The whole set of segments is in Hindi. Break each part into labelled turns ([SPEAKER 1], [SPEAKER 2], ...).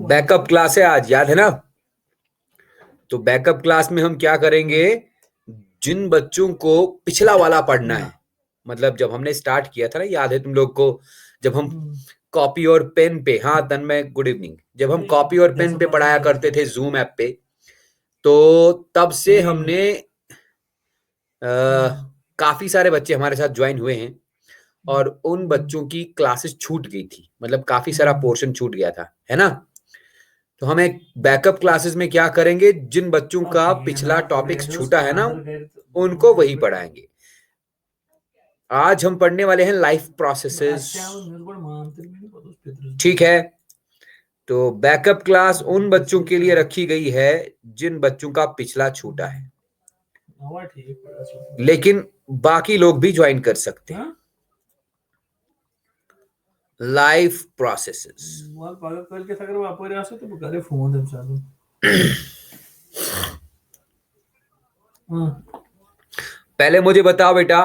[SPEAKER 1] बैकअप क्लास है आज, याद है ना? तो बैकअप क्लास में हम क्या करेंगे, जिन बच्चों को पिछला वाला पढ़ना है, मतलब जब हमने स्टार्ट किया था ना, याद है तुम लोग को, जब हम कॉपी और पेन पे, हाँ तन्मय गुड इवनिंग, जब हम कॉपी और पेन पे पढ़ाया करते थे जूम ऐप पे, तो तब से हमने काफी सारे बच्चे हमारे साथ ज्वाइन हुए हैं और उन बच्चों की क्लासेस छूट गई थी, मतलब काफी सारा पोर्शन छूट गया था, है ना? तो हम एक बैकअप क्लासेस में क्या करेंगे, जिन बच्चों का पिछला टॉपिक छूटा है ना, उनको वही पढ़ाएंगे। आज हम पढ़ने वाले हैं लाइफ प्रोसेसेस, ठीक है? तो बैकअप क्लास उन बच्चों के लिए रखी गई है जिन बच्चों का पिछला छूटा है, लेकिन बाकी लोग भी ज्वाइन कर सकते हैं। लाइफ प्रोसेसेस पहले मुझे बताओ बेटा,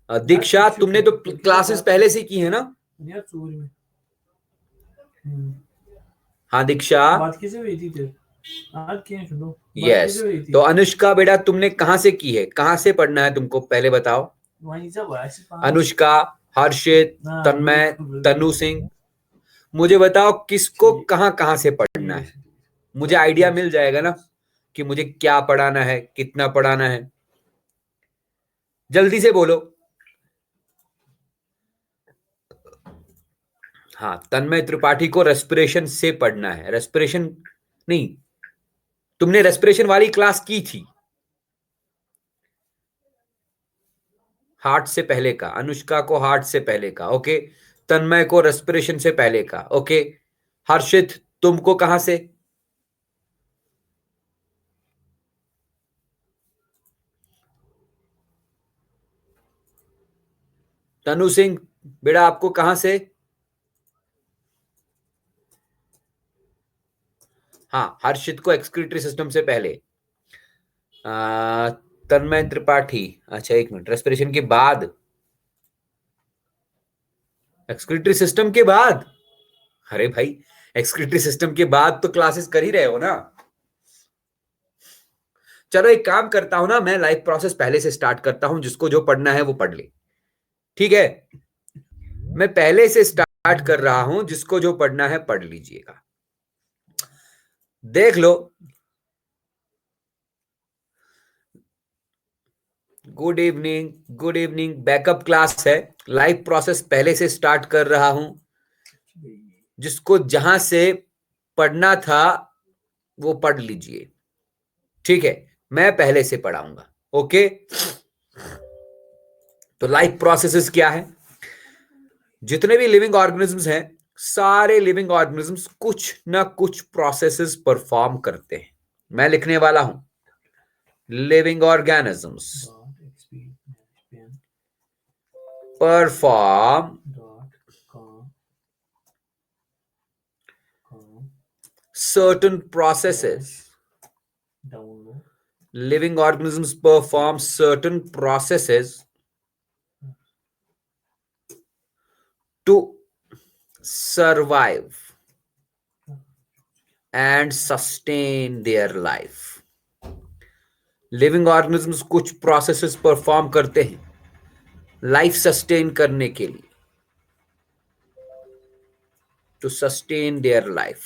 [SPEAKER 1] दीक्षा तुमने तो क्लासेस पहले से की है ना? हाँ दीक्षा, बात किसे हुई थी? यस। तो अनुष्का बेटा तुमने कहाँ से की है, कहाँ से पढ़ना है तुमको, पहले बताओ। अनुष्का, हर्षित, तन्मय, तनु सिंह, मुझे बताओ किसको कहाँ कहाँ से पढ़ना है, मुझे आइडिया मिल जाएगा ना कि मुझे क्या पढ़ाना है, कितना पढ़ाना है। जल्दी से बोलो। हाँ, तन्मय त्रिपाठी को रेस्पिरेशन से पढ़ना है, रेस्पिरेशन नहीं, तुमने रेस्पिरेशन वाली क्लास की थी, हार्ट से पहले का। अनुष्का को हार्ट से पहले का, ओके। तन्मय को रेस्पिरेशन से पहले का, ओके। हर्षित तुमको कहां से? तनु सिंह बेटा आपको कहां से? हाँ, हर्षित को एक्सक्रीटरी सिस्टम से पहले। तन्मय त्रिपाठी, अच्छा एक मिनट, रेस्पिरेशन के बाद, एक्सक्रीटरी सिस्टम के बाद? अरे भाई, एक्सक्रीटरी सिस्टम के बाद तो क्लासेस कर ही रहे हो ना। चलो एक काम करता हूं ना, मैं लाइफ प्रोसेस पहले से स्टार्ट करता हूं, जिसको जो पढ़ना है वो पढ़ ले, ठीक है? मैं पहले से स्टार्ट कर रहा हूं, जिसको जो पढ़ना है पढ़ लीजिएगा। देख लो, good evening, good evening. Backup class है, लाइफ प्रोसेस पहले से स्टार्ट कर रहा हूं, जिसको जहां से पढ़ना था वो पढ़ लीजिए, ठीक है? मैं पहले से पढ़ाऊंगा, ओके? तो लाइफ प्रोसेसेस क्या है? जितने भी लिविंग ऑर्गेनिजम्स हैं, सारे लिविंग ऑर्गेनिजम्स कुछ ना कुछ प्रोसेसेस परफॉर्म करते हैं। मैं लिखने वाला हूं, living organisms perform certain processes. Living organisms perform certain processes to survive and sustain their life. Living organisms कुछ प्रोसेसेस परफॉर्म करते हैं लाइफ सस्टेन करने के लिए, to sustain their life,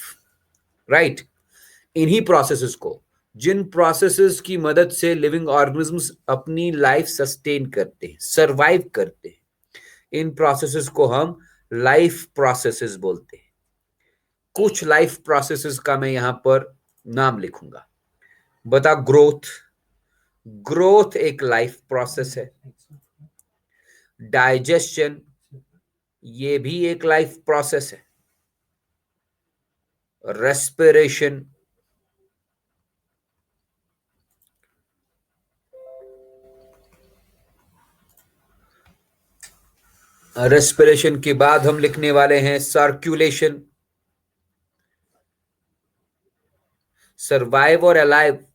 [SPEAKER 1] right? इन्हीं प्रोसेसेस को, जिन प्रोसेसेस की मदद से लिविंग ऑर्गेनिजम्स अपनी लाइफ सस्टेन करते हैं, सरवाइव करते हैं, इन प्रोसेसेस को हम लाइफ प्रोसेसेस बोलते हैं। कुछ लाइफ प्रोसेसेस का मैं यहां पर नाम लिखूंगा। बता, ग्रोथ, ग्रोथ एक लाइफ प्रोसेस है। डाइजेशन, ये भी एक लाइफ प्रोसेस है। रेस्पिरेशन, रेस्पिरेशन के बाद हम लिखने वाले हैं सर्कुलेशन, सर्वाइव और अलाइव।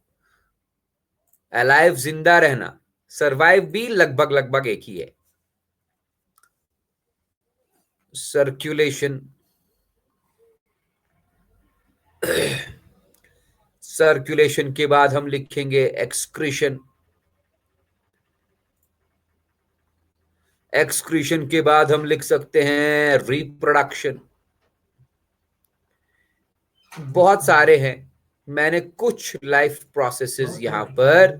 [SPEAKER 1] अलाइव जिंदा रहना, सर्वाइव भी लगभग लगभग एक ही है। सर्कुलेशन, सर्कुलेशन के बाद हम लिखेंगे एक्सक्रीशन, एक्सक्रीशन के बाद हम लिख सकते हैं रिप्रोडक्शन। बहुत सारे हैं, मैंने कुछ लाइफ प्रोसेसेस यहां पर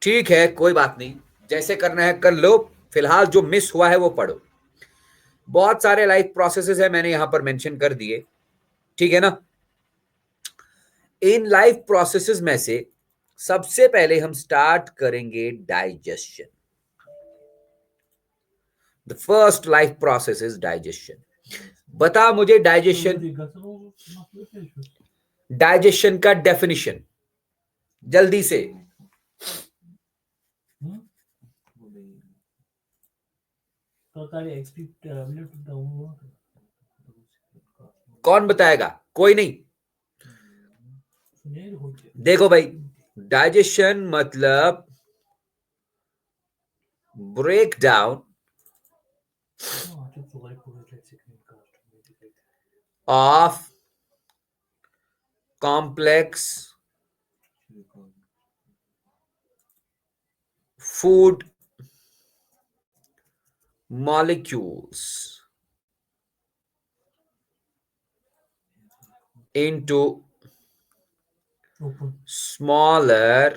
[SPEAKER 1] ठीक है, कोई बात नहीं, जैसे करना है कर लो, फिलहाल जो मिस हुआ है वो पढ़ो। बहुत सारे लाइफ प्रोसेसेस है, मैंने यहां पर मेंशन कर दिए, ठीक है ना। इन लाइफ प्रोसेसेस में से सबसे पहले हम स्टार्ट करेंगे digestion. The first life process is digestion. बता मुझे डाइजेशन का डेफिनेशन जल्दी से। कौन बताएगा? कोई नहीं। देखो भाई, डाइजेशन मतलब break down of complex food molecules into smaller,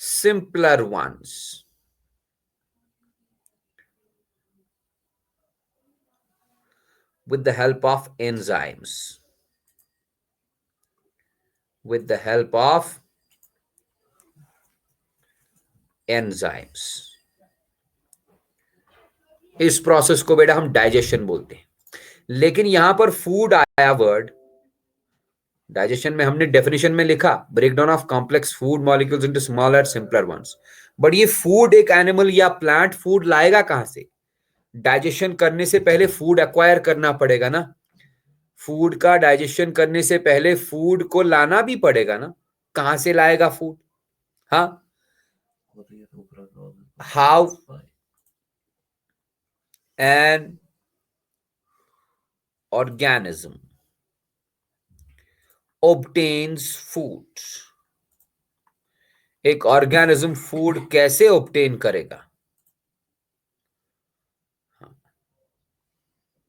[SPEAKER 1] simpler ones with the help of enzymes. With the help of enzymes. इस प्रोसेस को बेटा हम डाइजेशन बोलते हैं, लेकिन यहां पर फूड आया वर्ड। डाइजेशन में हमने डेफिनेशन में लिखा breakdown of complex food molecules into smaller simpler ones, but ये फूड एक एनिमल या प्लांट फूड लाएगा कहां से? डाइजेशन करने से पहले फूड एक्वायर करना पड़ेगा ना। फूड का डाइजेशन करने से पहले फूड को लाना भी पड़ेगा ना। कहां से लाएगा फूड? हाँ, how an organism obtains food, एक ऑर्गेनिज्म फूड कैसे ऑब्टेन करेगा,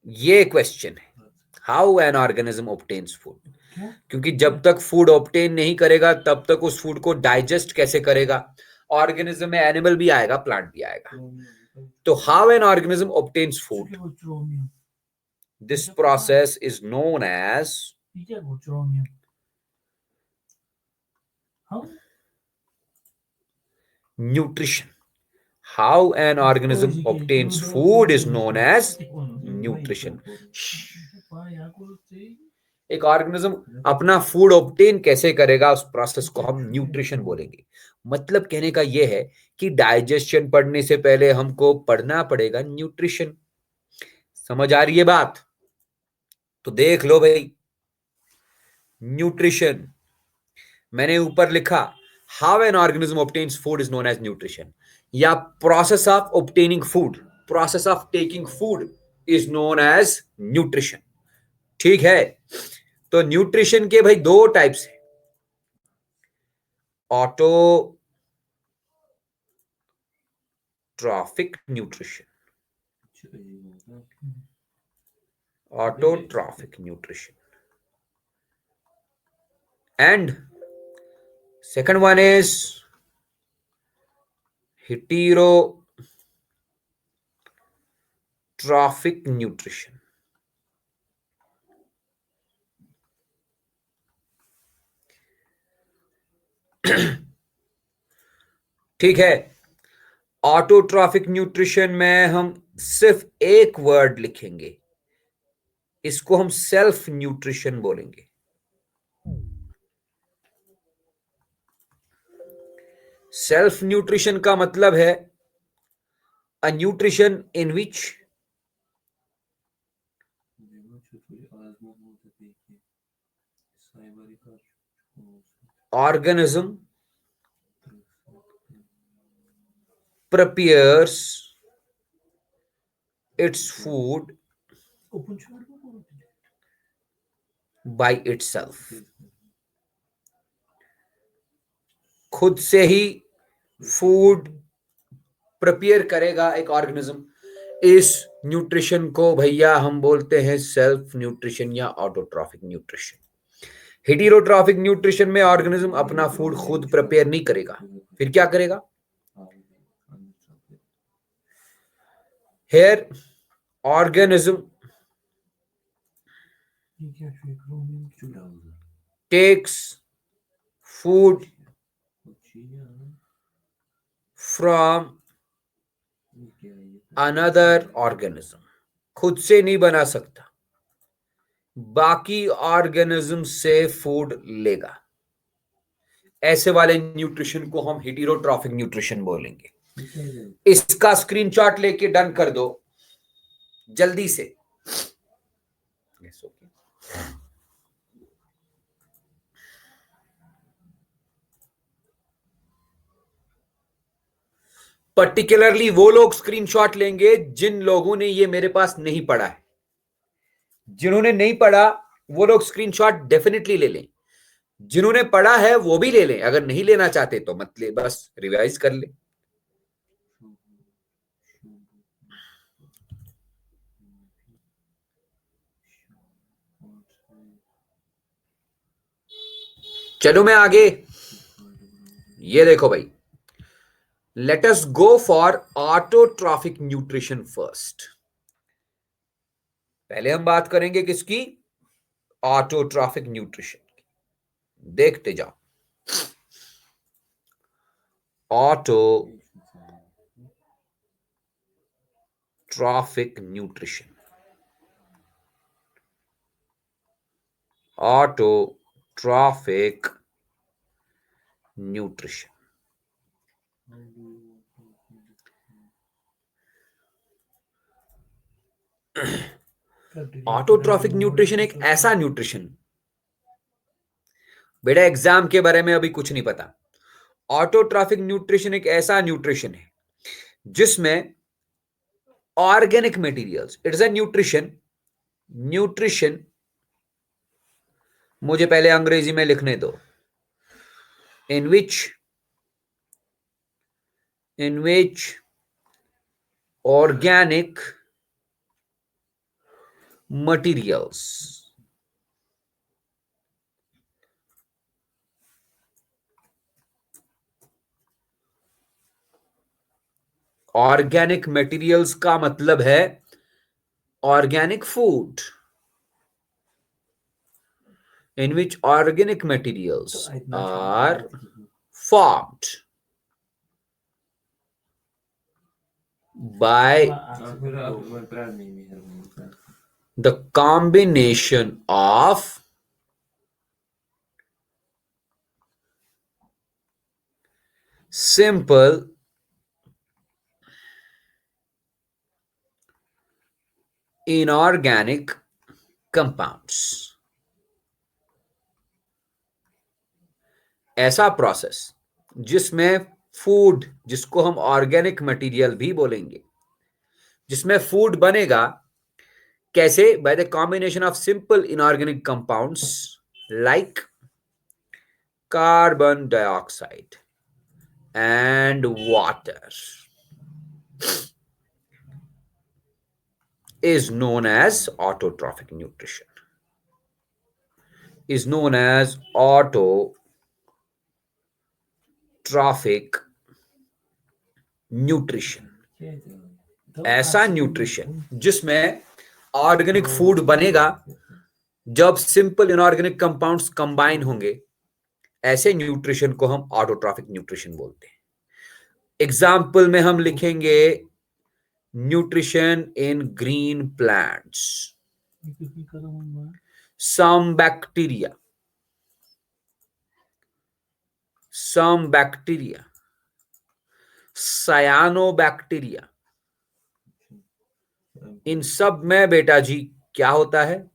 [SPEAKER 1] ये क्वेश्चन है। How an organism obtains food, क्योंकि जब तक फूड ऑब्टेन नहीं करेगा तब तक उस फूड को डाइजेस्ट कैसे करेगा? ऑर्गेनिज्म में एनिमल भी आएगा, प्लांट भी आएगा। तो how an organism obtains food, this process is known as nutrition. How an organism obtains food is known as nutrition. एक ऑर्गेनिज्म अपना फूड ऑब्टेन कैसे करेगा, उस प्रोसेस को हम न्यूट्रिशन बोलेंगे। मतलब कहने का यह है कि डाइजेशन पढ़ने से पहले हमको पढ़ना पड़ेगा न्यूट्रिशन। समझ आ रही है बात? तो देख लो भाई, न्यूट्रिशन मैंने ऊपर लिखा, how an organism obtains food is known as nutrition, या process of obtaining food, process of taking food is known as nutrition. ठीक है, तो न्यूट्रिशन के भाई दो टाइप्स है, autotrophic nutrition, autotrophic nutrition, and second one is heterotrophic nutrition. ठीक है, ऑटोट्रॉफिक न्यूट्रिशन में हम सिर्फ एक वर्ड लिखेंगे, इसको हम सेल्फ न्यूट्रिशन बोलेंगे। सेल्फ न्यूट्रिशन का मतलब है अ nutrition in which organism prepares its food by itself. खुद से ही फूड प्रिपेयर करेगा एक ऑर्गेनिज्म। इस न्यूट्रिशन को भैया हम बोलते हैं सेल्फ न्यूट्रिशन या ऑटोट्रॉफिक न्यूट्रिशन। हेटेरोट्रॉफिक न्यूट्रिशन में ऑर्गेनिज्म अपना फूड खुद प्रिपेयर नहीं करेगा, फिर क्या करेगा? Here organism takes food from another organism। खुद से नहीं बना सकता, बाकी ऑर्गेनिज्म से फूड लेगा। ऐसे वाले न्यूट्रिशन को हम हेटेरोट्रॉफिक न्यूट्रिशन बोलेंगे। इसका स्क्रीनशॉट लेके डन कर दो जल्दी से। पर्टिकुलरली वो लोग स्क्रीनशॉट लेंगे जिन लोगों ने ये मेरे पास नहीं पढ़ा है। जिन्होंने नहीं पढ़ा वो लोग स्क्रीनशॉट डेफिनेटली ले लें। जिन्होंने पढ़ा है वो भी ले लें, अगर नहीं लेना चाहते तो मत ले, बस रिवाइज कर ले। चलो मैं आगे, ये देखो भाई, let us go for autotrophic nutrition first. पहले हम बात करेंगे किसकी? Autotrophic nutrition. देखते जाओ, autotrophic nutrition, autotrophic nutrition. Autotrophic nutrition एक ऐसा न्यूट्रिशन, बेटा एग्जाम के बारे में अभी कुछ नहीं पता। ऑटोट्रॉफिक न्यूट्रिशन एक ऐसा न्यूट्रिशन है जिसमें organic materials, it's a nutrition मुझे पहले अंग्रेजी में लिखने दो। in which organic materials organic materials का मतलब है organic food, in which organic materials are formed by the combination of simple inorganic compounds। ऐसा प्रोसेस जिसमें फूड, जिसको हम ऑर्गेनिक मटेरियल भी बोलेंगे, जिसमें फूड बनेगा कैसे? By the combination of simple inorganic compounds like carbon dioxide and water is known as autotrophic nutrition, is known as autotrophic nutrition। ऐसा न्यूट्रिशन जिसमें ऑर्गेनिक फूड बनेगा जब सिंपल इनऑर्गेनिक कंपाउंड्स कंबाइन होंगे, ऐसे न्यूट्रिशन को हम ऑटोट्रॉफिक न्यूट्रिशन बोलते हैं। एग्जाम्पल में हम लिखेंगे nutrition in green plants, some bacteria, cyanobacteria, इन सब में बेटा जी क्या होता है?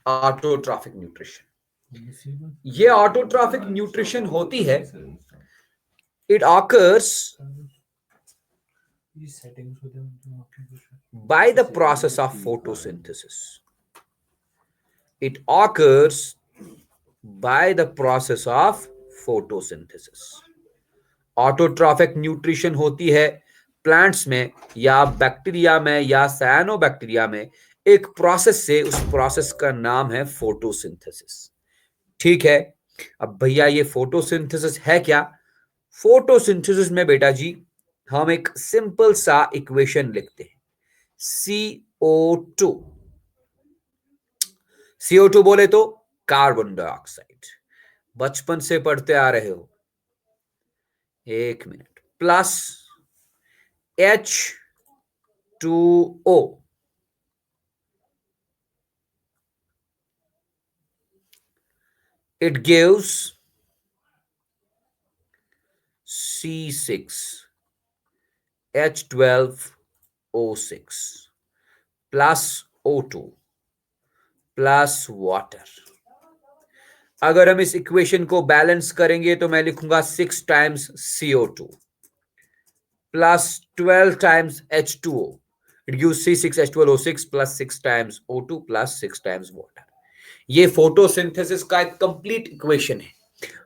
[SPEAKER 1] Autotrophic nutrition. ये ऑटोट्रॉफिक न्यूट्रिशन होती है, it occurs by the process of photosynthesis. It occurs by the process of photosynthesis. Autotrophic nutrition होती है प्लांट्स में या बैक्टीरिया में या साइनोबैक्टीरिया में एक प्रोसेस से, उस प्रोसेस का नाम है फोटोसिंथेसिस। ठीक है, अब भैया ये फोटोसिंथेसिस है क्या? फोटोसिंथेसिस में बेटा जी हम एक सिंपल सा इक्वेशन लिखते हैं, CO2। CO2 बोले तो कार्बन डाइऑक्साइड, बचपन से पढ़ते आ रहे हो, एक minute, plus H2O, it gives C6H12O6 plus O2 plus water. अगर हम इस इक्वेशन को बैलेंस करेंगे तो मैं लिखूंगा 6 times CO2 plus 12 times H2O, it gives C6H12O6 plus 6 times O2 plus 6 times water. ये फोटोसिंथेसिस का एक कंप्लीट इक्वेशन है।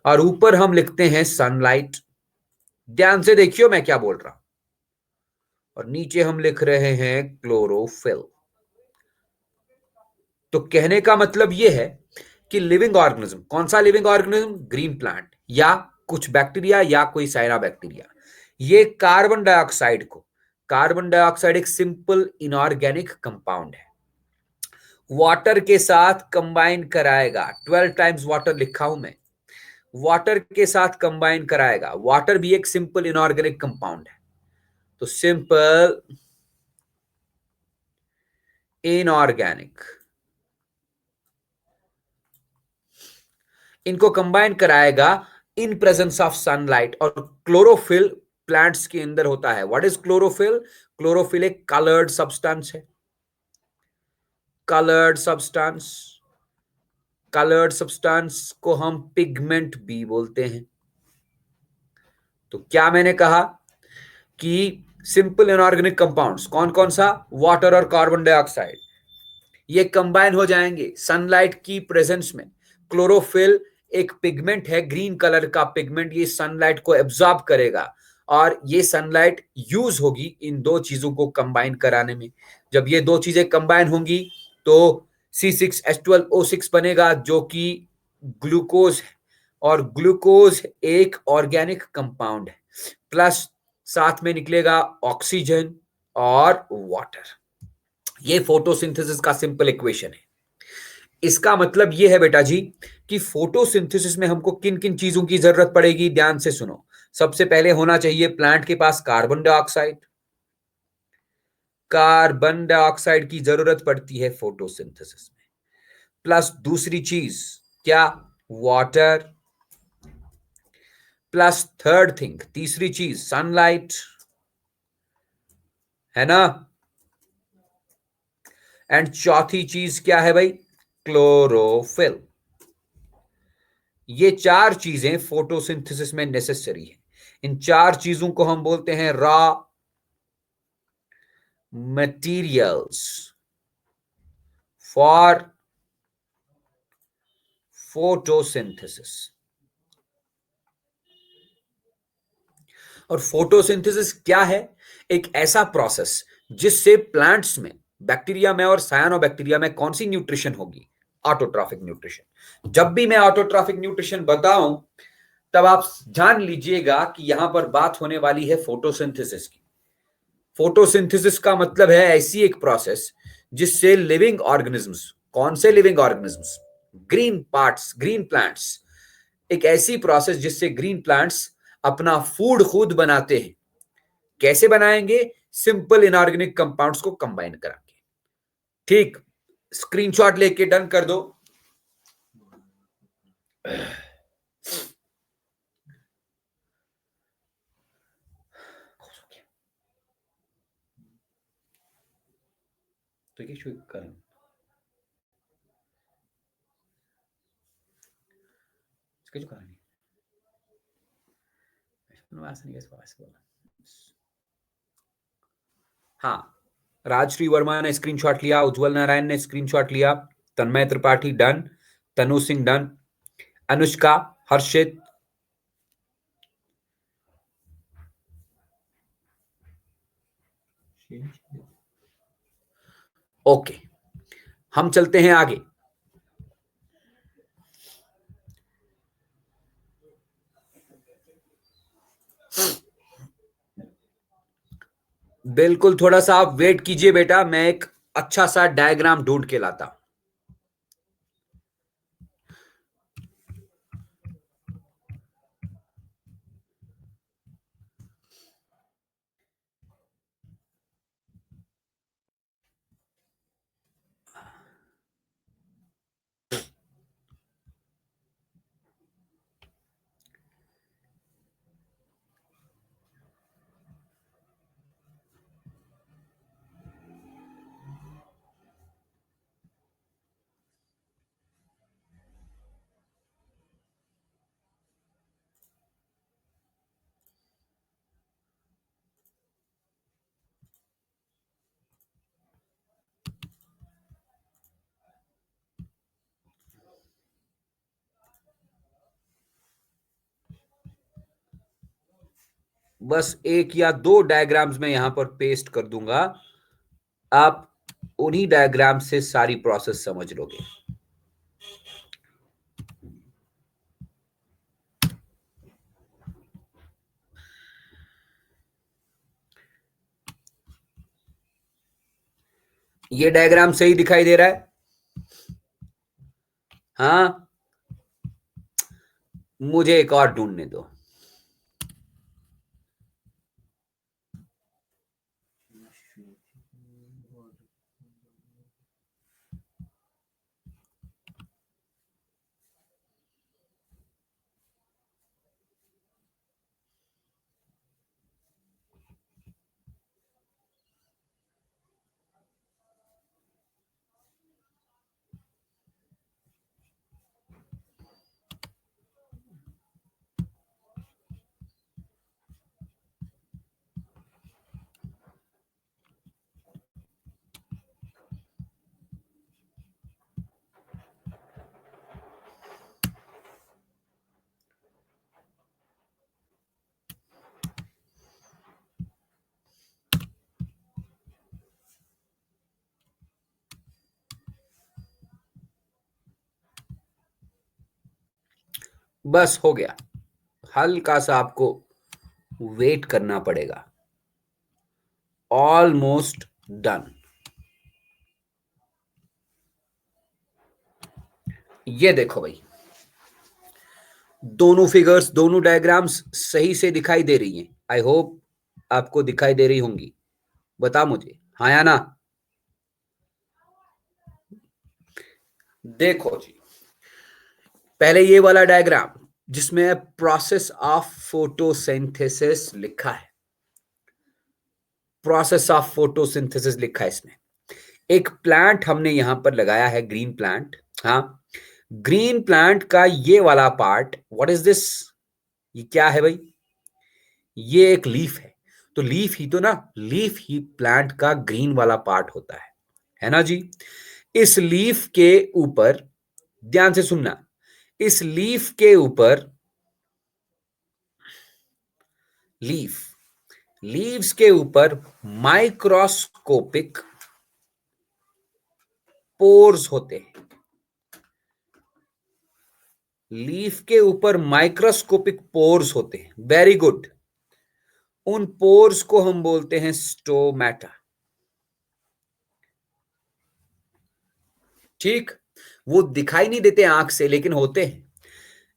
[SPEAKER 1] और ऊपर हम लिखते हैं सनलाइट, ध्यान से देखियो मैं क्या बोल रहा हूं, और नीचे हम लिख रहे हैं क्लोरोफिल। तो कहने का मतलब यह है कि लिविंग ऑर्गेनिज्म, कौन सा लिविंग ऑर्गेनिज्म? ग्रीन प्लांट या कुछ बैक्टीरिया या कोई साइना बैक्टीरिया, ये कार्बन डाइऑक्साइड एक सिंपल इनऑर्गेनिक कंपाउंड है, वाटर के साथ कंबाइन कराएगा। 12 टाइम्स वाटर लिखा हूं मैं, वाटर के साथ कंबाइन कराएगा। वाटर भी एक सिंपल इनऑर्गेनिक कंपाउंड है, तो सिंपल इनऑर्गेनिक, इनको कंबाइन कराएगा इन प्रेजेंस ऑफ सनलाइट। और क्लोरोफिल प्लांट्स के अंदर होता है। What is chlorophyll? क्लोरोफिल एक कलर्ड सब्सटेंस है, कलर्ड सब्सटेंस, कलर्ड सब्सटेंस को हम पिगमेंट भी बोलते हैं। तो क्या मैंने कहा कि सिंपल इनऑर्गेनिक कंपाउंड्स कौन कौन सा? वाटर और कार्बन डाइऑक्साइड, ये कंबाइन हो जाएंगे सनलाइट की प्रेजेंस में। क्लोरोफिल एक पिगमेंट है, ग्रीन कलर का पिगमेंट, ये सनलाइट को एब्जॉर्ब करेगा और ये सनलाइट यूज होगी इन दो चीजों को कंबाइन कराने में। जब ये दो चीजें कंबाइन होंगी तो C6H12O6 बनेगा, जो कि ग्लूकोज है, और ग्लूकोज एक ऑर्गेनिक कंपाउंड है, प्लस साथ में निकलेगा ऑक्सीजन और वाटर। ये फोटोसिंथेसिस का सिंपल इक्वेशन है। इसका मतलब यह है बेटा जी कि फोटोसिंथेसिस में हमको किन किन चीजों की जरूरत पड़ेगी, ध्यान से सुनो। सबसे पहले होना चाहिए प्लांट के पास कार्बन डाइऑक्साइड, कार्बन डाइऑक्साइड की जरूरत पड़ती है फोटोसिंथेसिस में, प्लस दूसरी चीज क्या? वाटर, प्लस थर्ड थिंग, तीसरी चीज सनलाइट, है ना? एंड चौथी चीज क्या है भाई? क्लोरोफिल। ये चार चीजें फोटोसिंथेसिस में नेसेसरी है। इन चार चीजों को हम बोलते हैं रॉ मटेरियल्स फॉर फोटोसिंथेसिस। और फोटोसिंथेसिस क्या है? एक ऐसा प्रोसेस जिससे प्लांट्स में, बैक्टीरिया में और सायानोबैक्टीरिया में कौन सी न्यूट्रिशन होगी? Autotrophic nutrition. जब भी मैं ऑटोट्रॉफिक न्यूट्रिशन बताऊं तब आप जान लीजिएगा कि यहां पर बात होने वाली है फोटोसिंथेसिस की। फोटोसिंथेसिस का मतलब है ऐसी एक प्रोसेस जिससे लिविंग ऑर्गेनिजम्स, कौन से living organisms? Green parts, green plants, एक ऐसी प्रोसेस जिससे ग्रीन प्लांट्स अपना फूड खुद बनाते हैं। कैसे बनाएंगे? सिंपल इनऑर्गेनिक कंपाउंड्स को कंबाइन करा के। ठीक, स्क्रीनशॉट लेके डन कर दो। तो ये शुरू करें, इसके जो कहानी no hacen eso, हाँ, राजश्री वर्मा ने स्क्रीनशॉट लिया, उज्जवल नारायण ने स्क्रीनशॉट लिया, तन्मय त्रिपाठी डन, तनु सिंह डन, अनुष्का, हर्षित, ओके, हम चलते हैं आगे। बिल्कुल, थोड़ा सा आप वेट कीजिए बेटा, मैं एक अच्छा सा डायग्राम ढूंढ के लाता हूं। बस एक या दो डायग्राम्स में यहां पर पेस्ट कर दूंगा, आप उन्हीं डायग्राम से सारी प्रोसेस समझ लोगे। ये डायग्राम सही दिखाई दे रहा है? हाँ, मुझे एक और ढूंढने दो। बस हो गया, हल्का सा आपको वेट करना पड़ेगा। Almost done. ये देखो भाई, दोनों फिगर्स, दोनों डायग्राम्स सही से दिखाई दे रही हैं। आई होप आपको दिखाई दे रही होंगी, बता मुझे हाँ या ना। देखो जी, पहले ये वाला डायग्राम जिसमें प्रोसेस ऑफ फोटोसिंथेसिस लिखा है, प्रोसेस ऑफ फोटोसिंथेसिस लिखा है इसमें। एक प्लांट हमने यहां पर लगाया है, ग्रीन प्लांट। हाँ, ग्रीन प्लांट का ये वाला पार्ट, व्हाट इज दिस? ये क्या है भाई? ये एक लीफ है। तो लीफ ही तो ना, लीफ ही प्लांट का ग्रीन वाला पार्ट होता है ना जी। इस लीफ के ऊपर, ध्यान से सुनना, इस लीफ के ऊपर, लीफ, लीव्स के ऊपर माइक्रोस्कोपिक पोर्स होते हैं। लीफ के ऊपर माइक्रोस्कोपिक पोर्स होते हैं। Very good. उन पोर्स को हम बोलते हैं स्टोमेटा। ठीक, वो दिखाई नहीं देते आंख से, लेकिन होते हैं।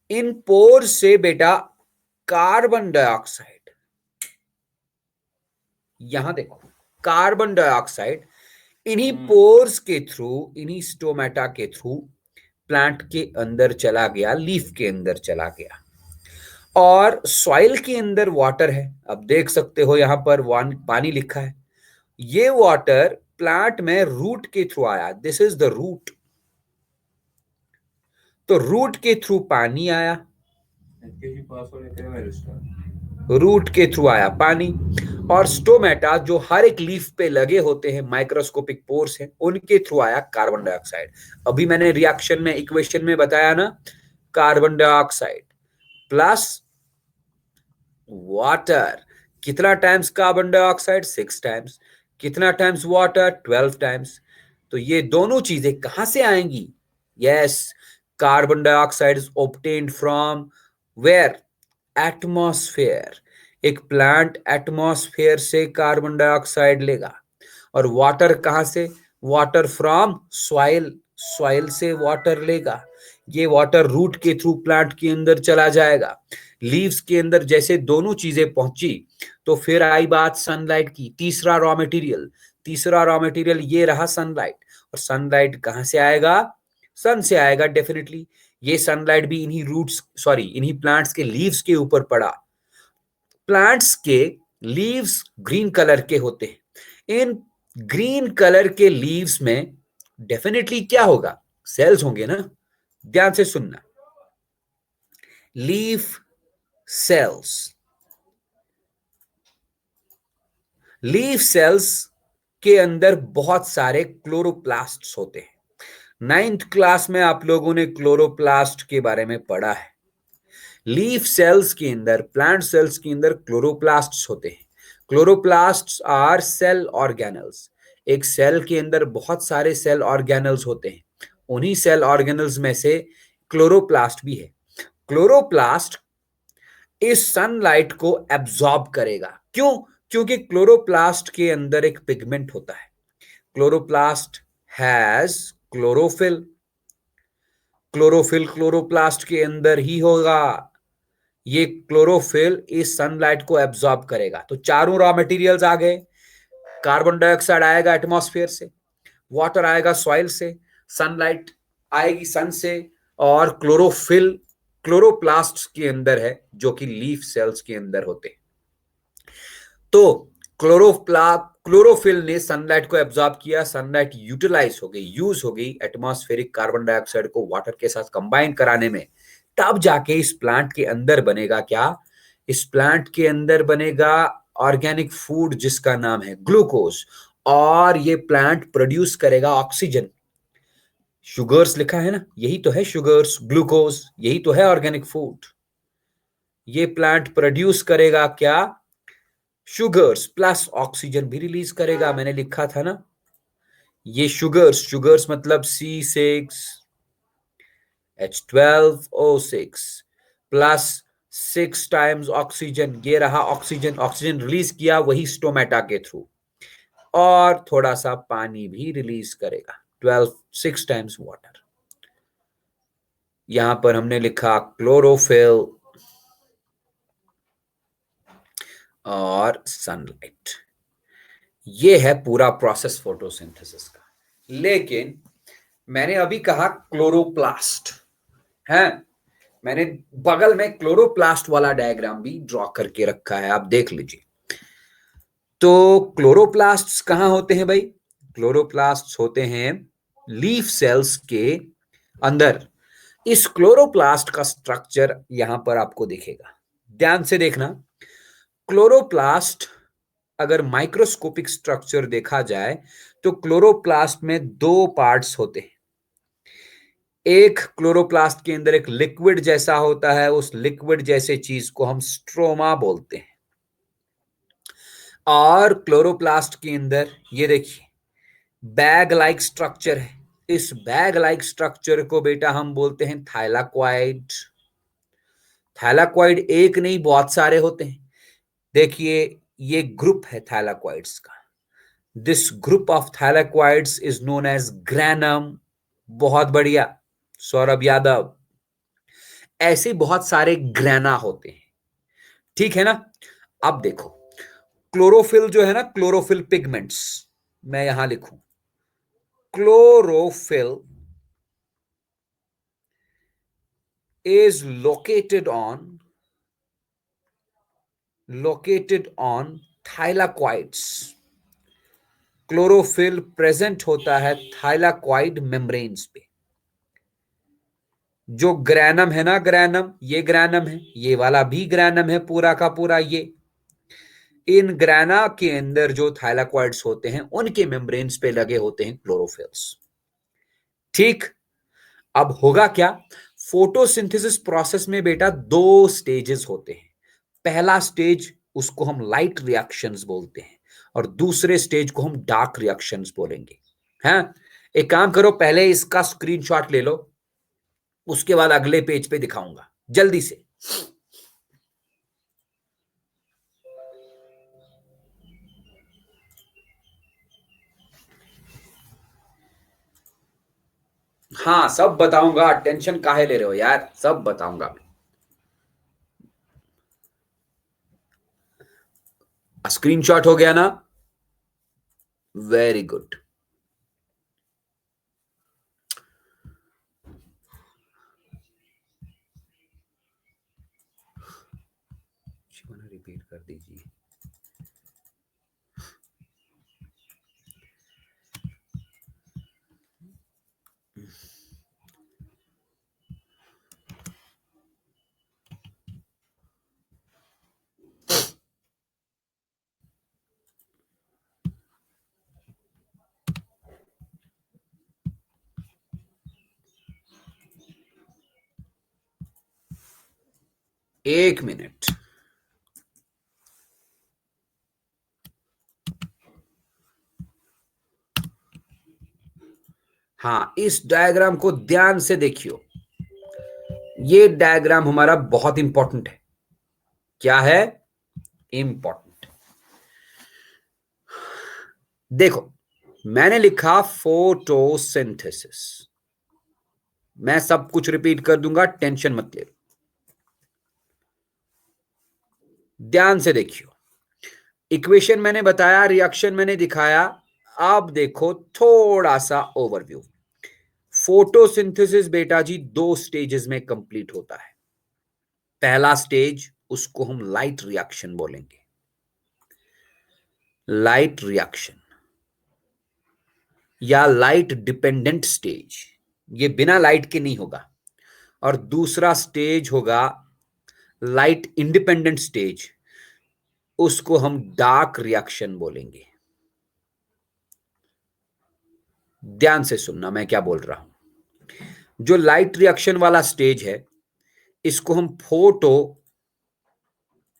[SPEAKER 1] इन पोर्स से बेटा कार्बन डाइऑक्साइड, यहां देखो, कार्बन डाइऑक्साइड इन्हीं पोर्स के थ्रू, इन्हीं स्टोमेटा के थ्रू प्लांट के अंदर चला गया, लीफ के अंदर चला गया। और सॉइल के अंदर वाटर है, अब देख सकते हो यहां पर पानी लिखा है। ये वाटर प्लांट में रूट के थ्रू आया, दिस इज द रूट। तो रूट के थ्रू पानी आया। रूट के थ्रू आया पानी, और स्टोमेटा जो हर एक लीफ पे लगे होते हैं, माइक्रोस्कोपिक पोर्स हैं, उनके थ्रू आया कार्बन डाइऑक्साइड। अभी मैंने रिएक्शन में, इक्वेशन में बताया ना, कार्बन डाइऑक्साइड प्लस वाटर, कितना टाइम्स कार्बन डाइऑक्साइड? 6 टाइम्स। कितना टाइम्स वाटर? 12 टाइम्स। तो ये दोनों चीजें कहां से आएंगी? Yes, carbon dioxide is obtained from where? Atmosphere. एक प्लांट एटमॉस्फेयर से कार्बन डाइऑक्साइड लेगा। और वाटर कहां से? वाटर फ्रॉम सॉइल, सॉइल से वाटर लेगा। ये वाटर रूट के थ्रू प्लांट के अंदर चला जाएगा। लीव्स के अंदर जैसे दोनों चीजें पहुंची, तो फिर आई बात सनलाइट की। तीसरा रॉ मटेरियल, तीसरा रॉ मटेरियल ये रहा सनलाइट। और सनलाइट कहां से आएगा? सन से आएगा डेफिनेटली। ये सनलाइट भी इन्हीं रूट्स, सॉरी इन्हीं प्लांट्स के लीव्स के ऊपर पड़ा। प्लांट्स के लीव्स ग्रीन कलर के होते हैं। इन ग्रीन कलर के लीव्स में डेफिनेटली क्या होगा? सेल्स होंगे ना। ध्यान से सुनना, लीफ सेल्स। लीफ सेल्स के अंदर बहुत सारे क्लोरोप्लास्ट्स होते हैं। 9th क्लास में आप लोगों ने क्लोरोप्लास्ट के बारे में पढ़ा है। लीफ सेल्स के अंदर, प्लांट सेल्स के अंदर क्लोरोप्लास्ट्स होते हैं। Chloroplasts are cell organelles. एक सेल के अंदर बहुत सारे सेल ऑर्गेनल्स होते हैं। उन्हीं सेल ऑर्गेनल्स में से क्लोरोप्लास्ट भी है। क्लोरोप्लास्ट इस सनलाइट को एब्जॉर्ब करेगा। क्यों? क्योंकि क्लोरोप्लास्ट के अंदर एक पिगमेंट होता है। Chloroplast has chlorophyll. Chlorophyll chloroplast के अंदर ही होगा। ये क्लोरोफिल इस सनलाइट को एब्जॉर्ब करेगा। तो चारों रॉ मटेरियल्स आ गए। कार्बन डाइऑक्साइड आएगा एटमॉस्फेयर से, वाटर आएगा सॉइल से, सनलाइट आएगी सन से, और क्लोरोफिल क्लोरोप्लास्ट के अंदर है, जो कि लीफ सेल्स के अंदर होते हैं। तो क्लोरोफिल ने सनलाइट को एब्जॉर्ब किया, सनलाइट यूटिलाइज हो गई, यूज हो गई एटमॉस्फेरिक कार्बन डाइऑक्साइड को वाटर के साथ कंबाइन कराने में। तब जाके इस प्लांट के अंदर बनेगा क्या? इस प्लांट के अंदर बनेगा ऑर्गेनिक फूड जिसका नाम है ग्लूकोज। और ये प्लांट प्रोड्यूस करेगा ऑक्सीजन। शुगर्स लिखा है ना, यही तो है शुगर्स, ग्लूकोज, यही तो है ऑर्गेनिक फूड। ये प्लांट प्रोड्यूस करेगा क्या? शुगर्स प्लस ऑक्सीजन भी रिलीज करेगा। मैंने लिखा था ना, ये शुगर्स, शुगर्स मतलब C6H12O6 प्लस 6 टाइम्स ऑक्सीजन। ये रहा ऑक्सीजन, ऑक्सीजन रिलीज किया वही स्टोमेटा के थ्रू, और थोड़ा सा पानी भी रिलीज करेगा। 6 टाइम्स वाटर। यहां पर हमने लिखा क्लोरोफिल और सनलाइट। ये है पूरा प्रोसेस फोटोसिंथेसिस का। लेकिन मैंने अभी कहा क्लोरोप्लास्ट है, मैंने बगल में क्लोरोप्लास्ट वाला डायग्राम भी ड्रॉ करके रखा है, आप देख लीजिए। तो क्लोरोप्लास्ट्स कहां होते हैं भाई? क्लोरोप्लास्ट्स होते हैं लीफ सेल्स के अंदर। इस क्लोरोप्लास्ट का स्ट्रक्चर यहां पर आपको दिखेगा, ध्यान से देखना। क्लोरोप्लास्ट अगर माइक्रोस्कोपिक स्ट्रक्चर देखा जाए तो क्लोरोप्लास्ट में 2 पार्ट्स होते हैं। एक क्लोरोप्लास्ट के अंदर एक लिक्विड जैसा होता है, उस लिक्विड जैसे चीज को हम स्ट्रोमा बोलते हैं। और क्लोरोप्लास्ट के अंदर ये देखिए बैग लाइक स्ट्रक्चर है। इस बैग लाइक स्ट्रक्चर को बेटा हम बोलते हैं थाइलाक्वाइड। थाइलाक्वाइड एक नहीं बहुत सारे होते हैं। देखिए ये ग्रुप है थाइलाक्वाइड्स का। This group of thylakoids is known as granum. बहुत बढ़िया सौरभ यादव। ऐसे बहुत सारे ग्रैना होते हैं, ठीक है ना। अब देखो क्लोरोफिल जो है ना, क्लोरोफिल पिगमेंट्स, मैं यहां लिखूं chlorophyll is located on thylakoids। Chlorophyll present होता है थाइलाक्वाइड मेम्ब्रेन्स पे। जो ग्रैनम है ना, ग्रैनम, ये ग्रैनम है, ये वाला भी ग्रैनम है पूरा का पूरा। ये इन ग्रैना के अंदर जो थाइलाकॉइड्स होते हैं उनके मेम्ब्रेन्स पे लगे होते हैं क्लोरोफिल्स। ठीक। अब होगा क्या? फोटोसिंथेसिस प्रोसेस में बेटा दो स्टेजेस होते हैं। पहला स्टेज, उसको हम लाइट रिएक्शंस बोलते हैं, और दूसरे स्टेज को हम डार्क रिएक्शंस बोलेंगे। हाँ, एक काम करो, पहले इसका स्क्रीनशॉट ले लो, उसके बाद अगले पेज पे दिखाऊंगा जल्दी से। हाँ, सब बताऊंगा, टेंशन काहे ले रहे हो यार, सब बताऊंगा। स्क्रीनशॉट हो गया ना? Very good. रिपीट कर दीजिए। एक मिनट। हाँ, इस डायग्राम को ध्यान से देखियो। ये डायग्राम हमारा बहुत इंपॉर्टेंट है। क्या है? इंपॉर्टेंट। देखो, मैंने लिखा फोटोसिंथेसिस। मैं सब कुछ रिपीट कर दूंगा, टेंशन मत ले। ध्यान से देखियो। इक्वेशन मैंने बताया, रिएक्शन मैंने दिखाया। अब देखो थोड़ा सा ओवरव्यू। फोटोसिंथेसिस बेटा जी दो स्टेजेस में कंप्लीट होता है। पहला स्टेज, उसको हम लाइट रिएक्शन बोलेंगे। लाइट रिएक्शन या लाइट डिपेंडेंट स्टेज, ये बिना लाइट के नहीं होगा। और दूसरा स्टेज होगा लाइट इंडिपेंडेंट स्टेज, उसको हम डार्क रिएक्शन बोलेंगे। ध्यान से सुनना मैं क्या बोल रहा हूं। जो लाइट रिएक्शन वाला स्टेज है, इसको हम फोटो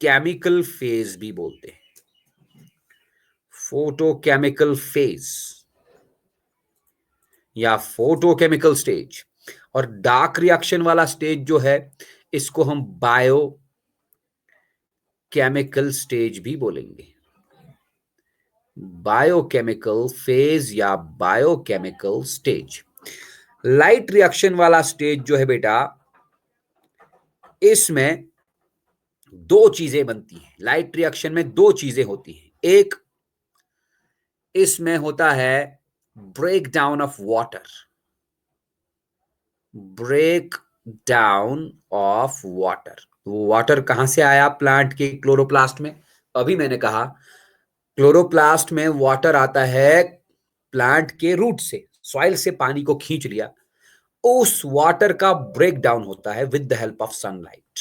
[SPEAKER 1] केमिकल फेज भी बोलते हैं। फोटोकेमिकल फेज या फोटोकेमिकल स्टेज। और डार्क रिएक्शन वाला स्टेज जो है, इसको हम बायो केमिकल स्टेज भी बोलेंगे। बायोकेमिकल फेज या बायोकेमिकल स्टेज। लाइट रिएक्शन वाला स्टेज जो है बेटा, इसमें दो चीजें बनती हैं। लाइट रिएक्शन में दो चीजें होती हैं। एक, इसमें होता है break down of water. Break down of water. Water कहां से आया? प्लांट के क्लोरोप्लास्ट में। अभी मैंने कहा क्लोरोप्लास्ट में वाटर आता है प्लांट के रूट से, सॉइल से पानी को खींच लिया। उस वाटर का ब्रेक डाउन होता है with the help of sunlight.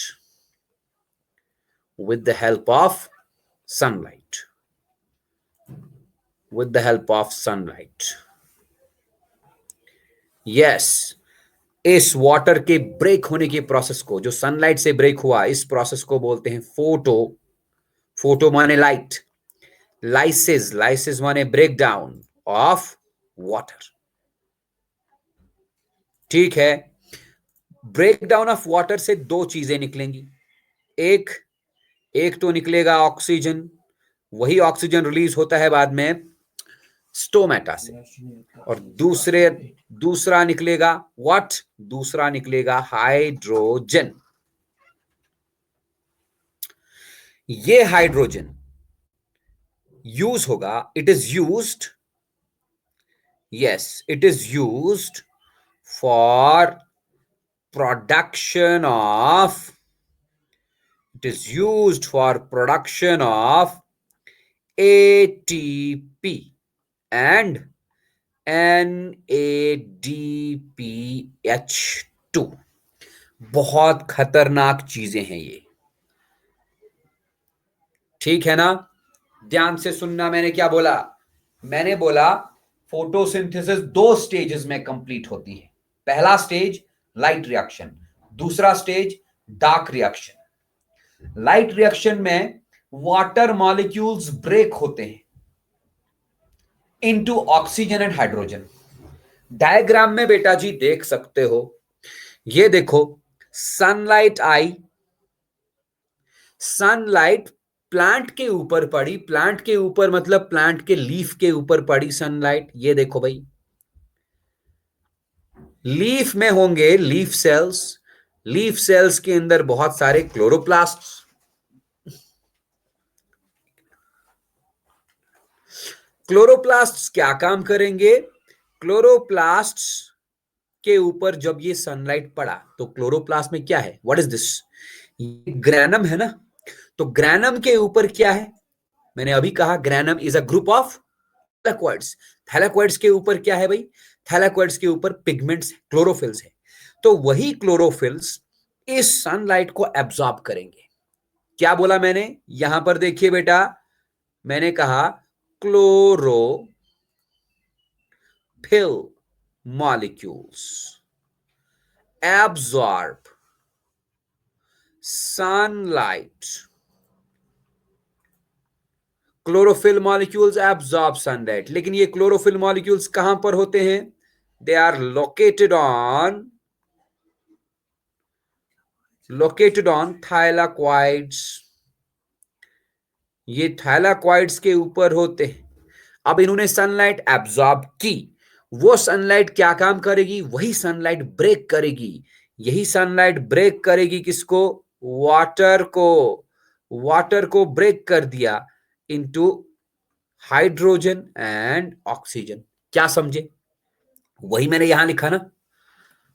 [SPEAKER 1] With the help of sunlight. With the help of sunlight. Yes. इस वाटर के ब्रेक होने के प्रोसेस को, जो सनलाइट से ब्रेक हुआ, इस प्रोसेस को बोलते हैं फोटो। फोटो माने लाइट, लाइसिस, लाइसिस माने ब्रेक डाउन ऑफ वाटर। ठीक है। ब्रेक डाउन ऑफ वाटर से दो चीजें निकलेंगी। एक, एक तो निकलेगा ऑक्सीजन। वही ऑक्सीजन रिलीज होता है बाद में स्टोमेटा से। और दूसरा निकलेगा व्हाट? दूसरा निकलेगा हाइड्रोजन। ये हाइड्रोजन यूज होगा, it is used, yes, it is used for production of, it is used for production of ATP and NADPH2. बहुत खतरनाक चीजें हैं ये, ठीक है ना। ध्यान से सुनना, मैंने क्या बोला? मैंने बोला फोटोसिंथेसिस दो स्टेजेस में कंप्लीट होती है। पहला स्टेज लाइट रिएक्शन, दूसरा stage dark reaction. Light reaction में वाटर मॉलिक्यूल्स ब्रेक होते हैं into oxygen and hydrogen. Diagram में बेटा जी देख सकते हो, ये देखो, सनलाइट आई, सनलाइट प्लांट के ऊपर पड़ी, प्लांट के ऊपर मतलब प्लांट के लीफ के ऊपर पड़ी सनलाइट। ये देखो भाई, लीफ में होंगे लीफ सेल्स, लीफ सेल्स के अंदर बहुत सारे क्लोरोप्लास्ट्स। क्लोरोप्लास्ट्स क्या काम करेंगे? क्लोरोप्लास्ट्स के ऊपर जब ये सनलाइट पड़ा तो क्लोरोप्लास्ट में क्या है? What is this? ये ग्रैनम है ना। तो ग्रैनम के ऊपर क्या है? मैंने अभी कहा granum is a group of थैलेकॉइड्स। थैलेकॉइड्स के ऊपर क्या है भाई? थैलेकॉइड्स के ऊपर पिगमेंट्स, क्लोरोफिल्स है। तो वही क्लोरोफिल्स इस सनलाइट को एब्जॉर्ब करेंगे। क्या बोला मैंने? यहां पर देखिए बेटा, मैंने कहा chlorophyll molecules absorb sunlight. Chlorophyll molecules absorb sunlight, लेकिन ये क्लोरोफिल मॉलिक्यूल्स कहां पर होते हैं? They are located on thylakoids. ये थाइलाक्वाइड्स के ऊपर होते हैं। अब इन्होंने सनलाइट एब्जॉर्ब की, वो सनलाइट क्या काम करेगी? वही सनलाइट ब्रेक करेगी। यही सनलाइट ब्रेक करेगी किसको? वाटर को। वाटर को ब्रेक कर दिया इनटू हाइड्रोजन एंड ऑक्सीजन। क्या समझे? वही मैंने यहां लिखा ना,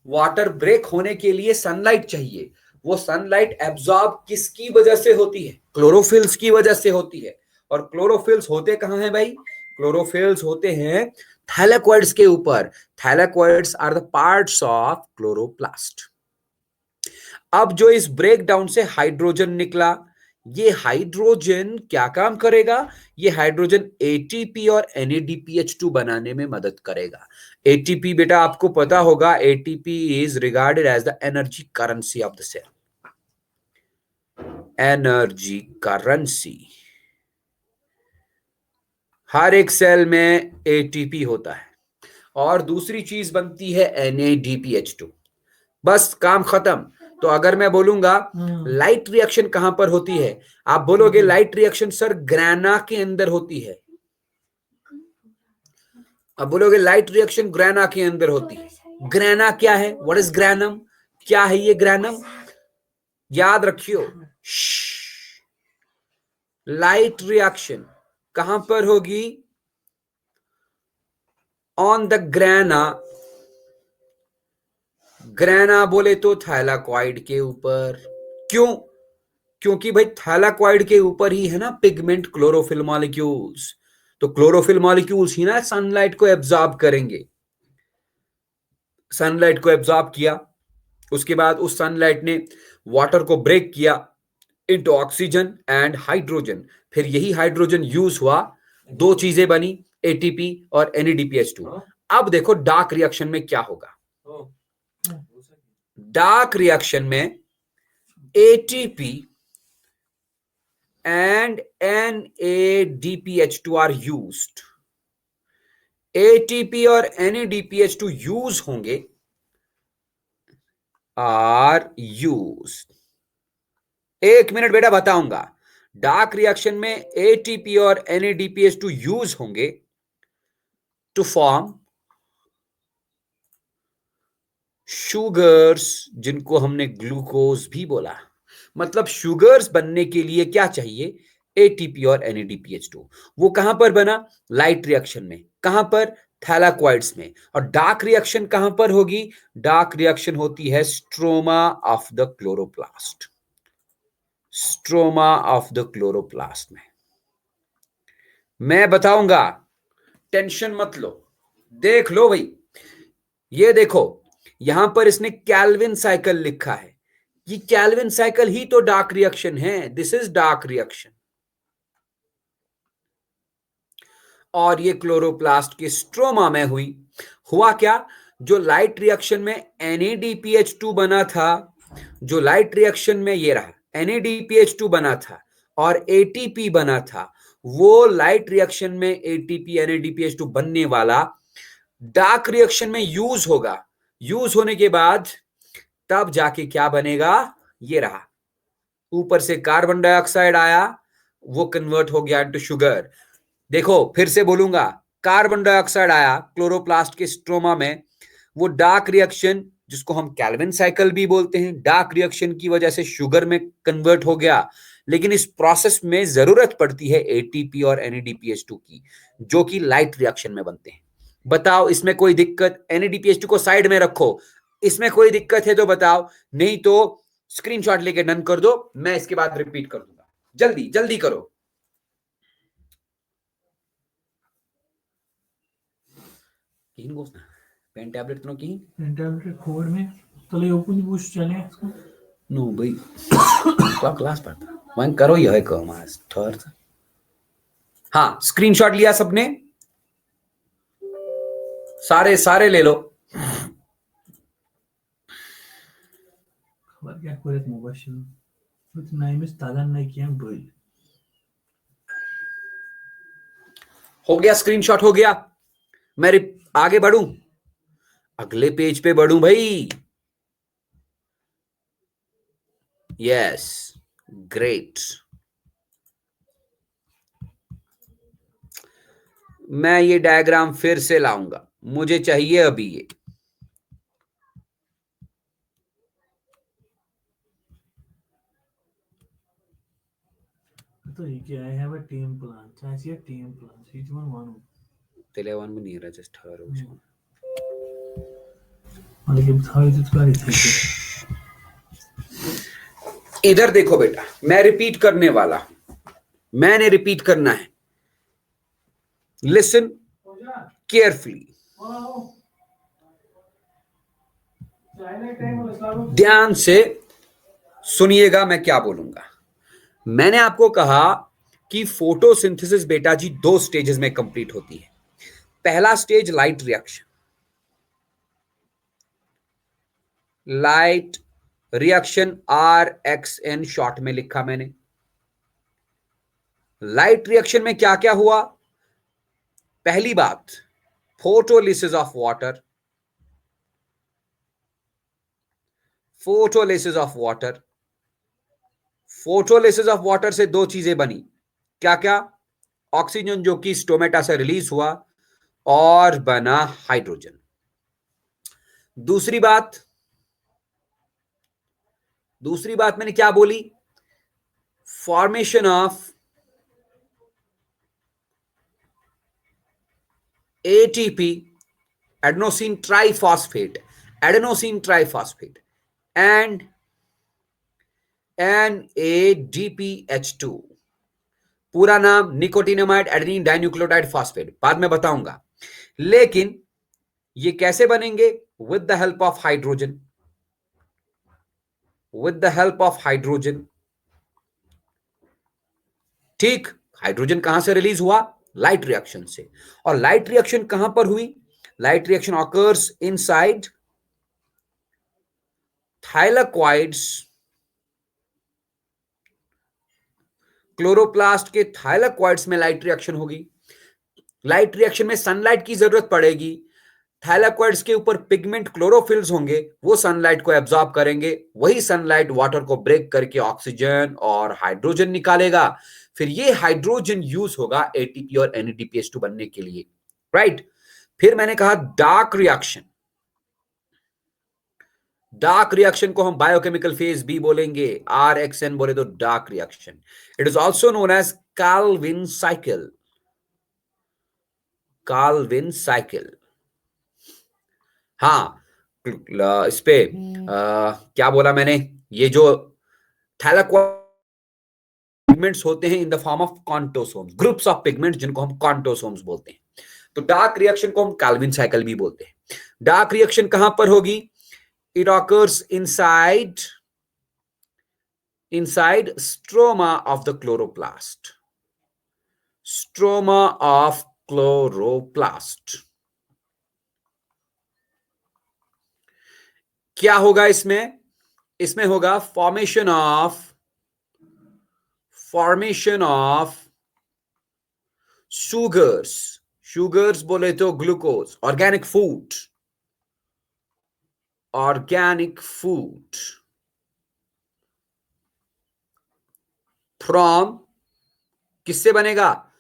[SPEAKER 1] वाटर ब्रेक होने के लिए सनलाइट चाहिए। वो सनलाइट एब्जॉर्ब किसकी वजह से होती है? क्लोरोफिल्स की वजह से होती है। और क्लोरोफिल्स होते कहां हैं भाई? क्लोरोफिल्स होते हैं थैलेकॉइड्स के ऊपर। Thylakoids are the parts of chloroplast. अब जो इस ब्रेकडाउन से हाइड्रोजन निकला, ये हाइड्रोजन क्या काम करेगा? ये हाइड्रोजन एटीपी और NADPH2 बनाने में मदद करेगा। एटीपी बेटा आपको पता होगा, ATP is regarded as the energy currency of the cell. Energy currency, हर एक सेल में एटीपी होता है। और दूसरी चीज बनती है NADPH2। बस काम खत्म। तो अगर मैं बोलूंगा लाइट रिएक्शन कहां पर होती है, आप बोलोगे लाइट रिएक्शन सर ग्रैना के अंदर होती है। अब बोलोगे लाइट रिएक्शन ग्रैना के अंदर होती है। ग्रैना क्या है? What is granum? क्या है ये ग्रैनम? याद रखियो, लाइट रिएक्शन कहां पर होगी? On the grana. ग्रैना बोले तो थैलाकॉइड के ऊपर। क्यों? क्योंकि भाई थैलाकॉइड के ऊपर ही है ना पिगमेंट क्लोरोफिल मॉलिक्यूल्स। तो क्लोरोफिल मॉलिक्यूल्स ही ना सनलाइट को एब्जॉर्ब करेंगे। सनलाइट को एब्जॉर्ब किया, उसके बाद उस सनलाइट ने वाटर को ब्रेक किया इनटू ऑक्सीजन एंड हाइड्रोजन। फिर यही हाइड्रोजन यूज हुआ, दो चीजें बनी, एटीपी और NADPH2। अब देखो डार्क रिएक्शन में क्या होगा। डार्क रिएक्शन में ATP and NADPH2 are used। ATP और NADPH2 यूज होंगे, आर यूज्ड। एक मिनट बेटा बताऊंगा। डार्क रिएक्शन में ATP और NADPH2 यूज होंगे टू फॉर्म शुगर्स, जिनको हमने ग्लूकोज भी बोला। मतलब शुगर्स बनने के लिए क्या चाहिए? एटीपी और NADPH2। वो कहां पर बना? लाइट रिएक्शन में। कहां पर? थैलाकॉइड्स में। और डार्क रिएक्शन कहां पर होगी? डार्क रिएक्शन होती है stroma of the chloroplast. Stroma of the chloroplast में मैं बताऊंगा, टेंशन मत लो। देख लो भाई, ये देखो, यहां पर इसने कैल्विन साइकिल लिखा है। कि कैल्विन साइकिल ही तो डार्क रिएक्शन है, दिस इज डार्क रिएक्शन। और ये क्लोरोप्लास्ट के स्ट्रोमा में हुई। हुआ क्या, जो लाइट रिएक्शन में NADPH2 बना था, जो लाइट रिएक्शन में ये रहा NADPH2 बना था और ATP बना था, वो लाइट रिएक्शन में ATP NADPH2 बनने वाला डार्क रिएक्शन में यूज होगा। यूज होने के बाद तब जाके क्या बनेगा, ये रहा, ऊपर से कार्बन डाइऑक्साइड आया, वो कन्वर्ट हो गया इनटू शुगर। देखो फिर से बोलूंगा, कार्बन डाइऑक्साइड आया क्लोरोप्लास्ट के स्ट्रोमा में, वो डार्क रिएक्शन जिसको हम कैल्विन साइकिल भी बोलते हैं, डार्क रिएक्शन की वजह से शुगर में कन्वर्ट हो गया। लेकिन इस प्रोसेस में जरूरत पड़ती है ATP और NADPH2 की, जो कि लाइट रिएक्शन में बनते हैं। बताओ इसमें कोई दिक्कत? NADPH2 को साइड में रखो, इसमें कोई दिक्कत है तो बताओ, नहीं तो स्क्रीनशॉट लेके डन कर दो, मैं इसके बाद रिपीट कर दूंगा। जल्दी जल्दी करो। किन गोस ना पेन टैबलेट तो की
[SPEAKER 2] पेन टैबलेट खोड़ में तले ओपन बुश चले इसको
[SPEAKER 1] नो भाई क्लास पढ़ता वहीं करो, यह कम आज थर्ड। हाँ, स्क्रीनशॉट लिया सबने? सारे सारे ले लो।
[SPEAKER 2] खबर क्या करे मुबशिर with names ताजा नहीं किया बोल।
[SPEAKER 1] हो गया, स्क्रीनशॉट हो गया। मैं आगे बढ़ूं, अगले पेज पे बढ़ूं भाई। Yes, great. मैं ये डायग्राम फिर से लाऊंगा, मुझे चाहिए अभी ये।
[SPEAKER 2] तो ये क्या है, have a team plan, चाहिए team plan, each one one।
[SPEAKER 1] तेलेवन में नहीं रहा, जस्ट हर हो।
[SPEAKER 2] लेकिन थाई तो तुम्हारी थी।
[SPEAKER 1] इधर देखो बेटा, मैं रिपीट करने वाला हूं, मैंने रिपीट करना है। लिसन केयरफुली, ध्यान से सुनिएगा मैं क्या बोलूंगा। मैंने आपको कहा कि फोटोसिंथेसिस बेटा जी 2 स्टेजेस में कंप्लीट होती है। पहला stage light reaction, light reaction RXN short में लिखा मैंने। लाइट रिएक्शन में क्या क्या हुआ? पहली बात, photolysis of water, photolysis of water. Photolysis of water से 2 चीजें बनी, क्या क्या? ऑक्सीजन जो कि स्टोमेटा से रिलीज हुआ और बना हाइड्रोजन। दूसरी बात मैंने क्या बोली? Formation of ATP, adenosine triphosphate, and NADPH2, पूरा नाम निकोटिनामाइड एडेनिन डाइन्यूक्लियोटाइड फॉस्फेट, बाद में बताऊंगा। लेकिन ये कैसे बनेंगे? With the help of hydrogen, ठीक। हाइड्रोजन कहां से रिलीज हुआ? लाइट रिएक्शन से। और लाइट रिएक्शन कहां पर हुई? Light reaction occurs inside thylakoids, chloroplast के थाइलाकॉइड्स में लाइट रिएक्शन होगी। लाइट रिएक्शन में सनलाइट की जरूरत पड़ेगी। थाइलाकॉइड्स के ऊपर पिगमेंट क्लोरोफिल्स होंगे, वो सनलाइट को एब्जॉर्ब करेंगे, वही सनलाइट वाटर को ब्रेक करके ऑक्सीजन और हाइड्रोजन निकालेगा। फिर ये हाइड्रोजन यूज होगा ATP और NADPH2 बनने के लिए, राइट। फिर मैंने कहा डार्क रिएक्शन को हम बायोकेमिकल फेज भी बोलेंगे, RXN बोले तो dark reaction. It is also known as Calvin cycle. हाँ, इस पे क्या बोला मैंने? ये जो पिगमेंट्स होते हैं in the form of quantasomes, groups of pigments जिनको हम कॉन्टोसोम्स बोलते हैं। तो डार्क रिएक्शन को हम कैल्विन साइकिल भी बोलते हैं। डार्क रिएक्शन कहां पर होगी? It occurs inside inside stroma of the chloroplast. Stroma of chloroplast. क्या होगा इसमें? इसमें होगा फॉर्मेशन ऑफ शुगर्स बोले तो ग्लूकोज, ऑर्गेनिक फूड फ्रॉम, किससे बनेगा?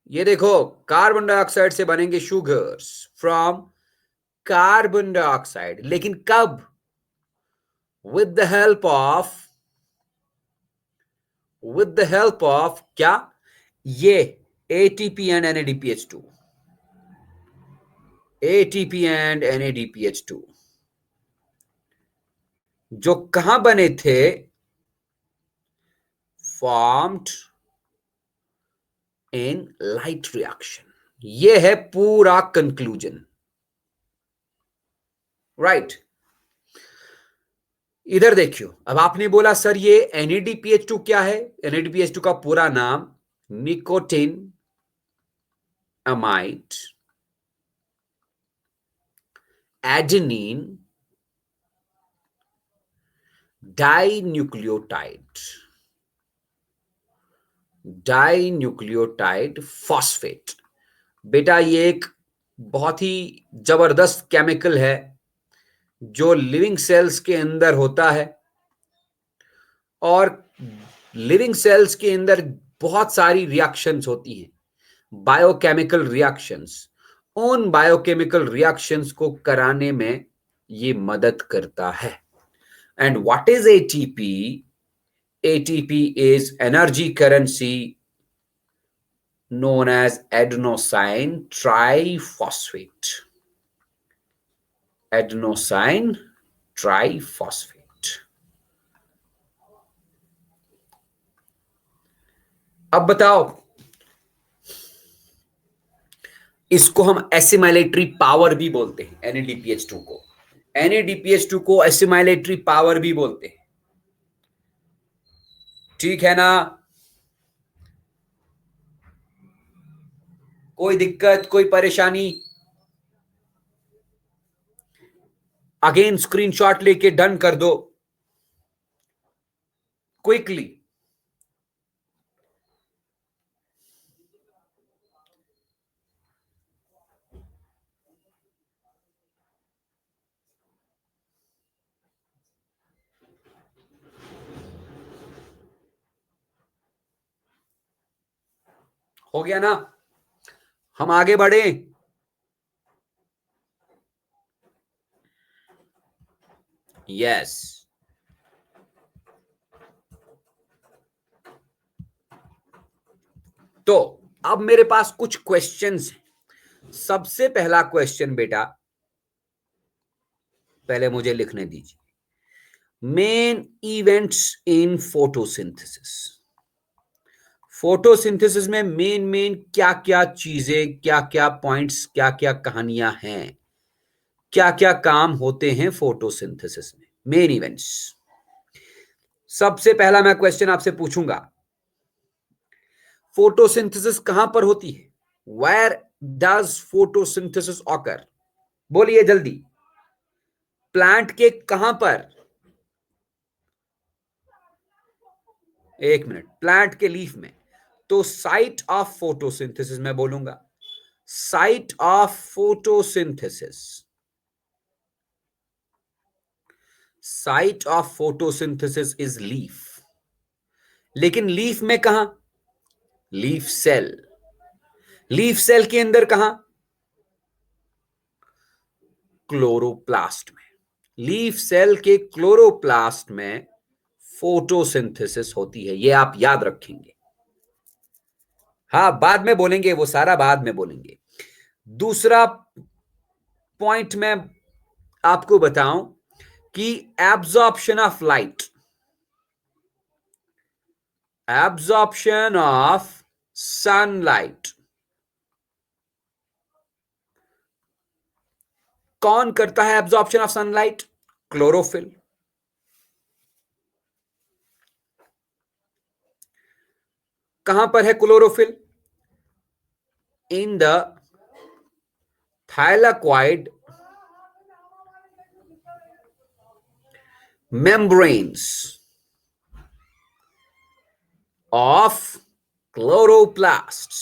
[SPEAKER 1] ये देखो, कार्बन डाइऑक्साइड से बनेंगे शुगर्स, फ्रॉम कार्बन डाइऑक्साइड, लेकिन कब? विद द हेल्प ऑफ क्या? ये ATP and NADPH2, ATP and NADPH2 जो कहां बने थे? Formed in light reaction. ये है पूरा कंक्लूजन, राइट? इधर देखियो, अब आपने बोला सर ये NADPH2 क्या है? NADPH2 का पूरा नाम nicotine amide adenine dinucleotide phosphate. बेटा ये एक बहुत ही जबरदस्त केमिकल है जो लिविंग सेल्स के अंदर होता है, और लिविंग सेल्स के अंदर बहुत सारी रिएक्शंस होती हैं, बायोकेमिकल रिएक्शंस। उन बायोकेमिकल रिएक्शंस को कराने में ये मदद करता है। And what is ATP? ATP is energy currency known as adenosine triphosphate. Adenosine triphosphate. अब बताओ, इसको हम एसिमाइलेटरी पावर भी बोलते हैं। NADPH2 को एसिमाइलेटरी पावर भी बोलते हैं, ठीक है ना? कोई दिक्कत, कोई परेशानी? अगेन स्क्रीनशॉट लेके डन कर दो क्विकली। हो गया ना? हम आगे बढ़े। यस, तो अब मेरे पास कुछ क्वेश्चंस हैं। सबसे पहला क्वेश्चन बेटा, पहले मुझे लिखने दीजिए। Main events in photosynthesis. Photosynthesis में मेन क्या क्या चीजें, क्या क्या पॉइंट्स, क्या क्या कहानियां हैं, क्या क्या काम होते हैं फोटोसिंथेसिस में, मेन इवेंट्स। सबसे पहला मैं क्वेश्चन आपसे पूछूंगा, फोटोसिंथेसिस कहां पर होती है? Where does photosynthesis occur? बोलिए जल्दी। प्लांट के कहां पर? एक मिनट, प्लांट के लीफ में। तो साइट ऑफ फोटोसिंथेसिस मैं बोलूंगा, site of photosynthesis, site of photosynthesis is leaf. लेकिन लीफ में कहां? Leaf cell. लीफ सेल के अंदर कहां? क्लोरोप्लास्ट में। लीफ सेल के क्लोरोप्लास्ट में फोटोसिंथेसिस होती है, ये आप याद रखेंगे। हाँ, बाद में बोलेंगे, वो सारा बाद में बोलेंगे। दूसरा पॉइंट मैं आपको बताऊं कि absorption of light, absorption of sunlight कौन करता है? Absorption of sunlight, chlorophyll. कहां पर है chlorophyll? In the thylakoid membranes of chloroplasts.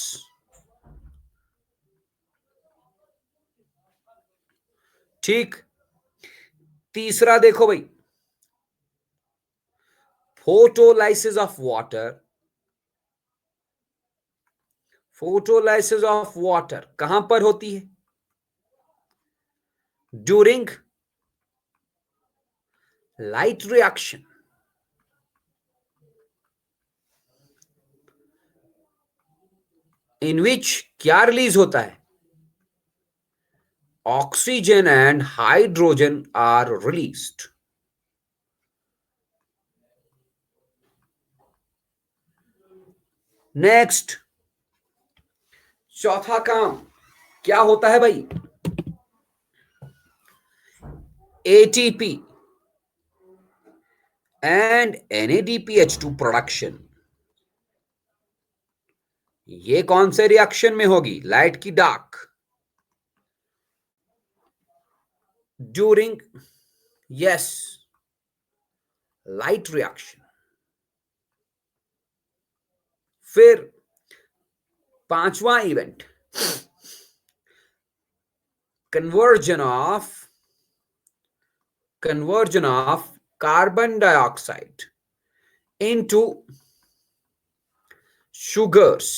[SPEAKER 1] ठीक। तीसरा देखो भाई, photolysis of water. Photolysis of water कहां पर होती है? During light reaction, in which क्या रिलीज होता है? Oxygen and hydrogen are released. Next, चौथा काम क्या होता है भाई? ATP and NADPH2 production. ये कौन से रिएक्शन में होगी? लाइट की dark. During, yes, light reaction. फिर पांचवा event, conversion of carbon dioxide into sugars.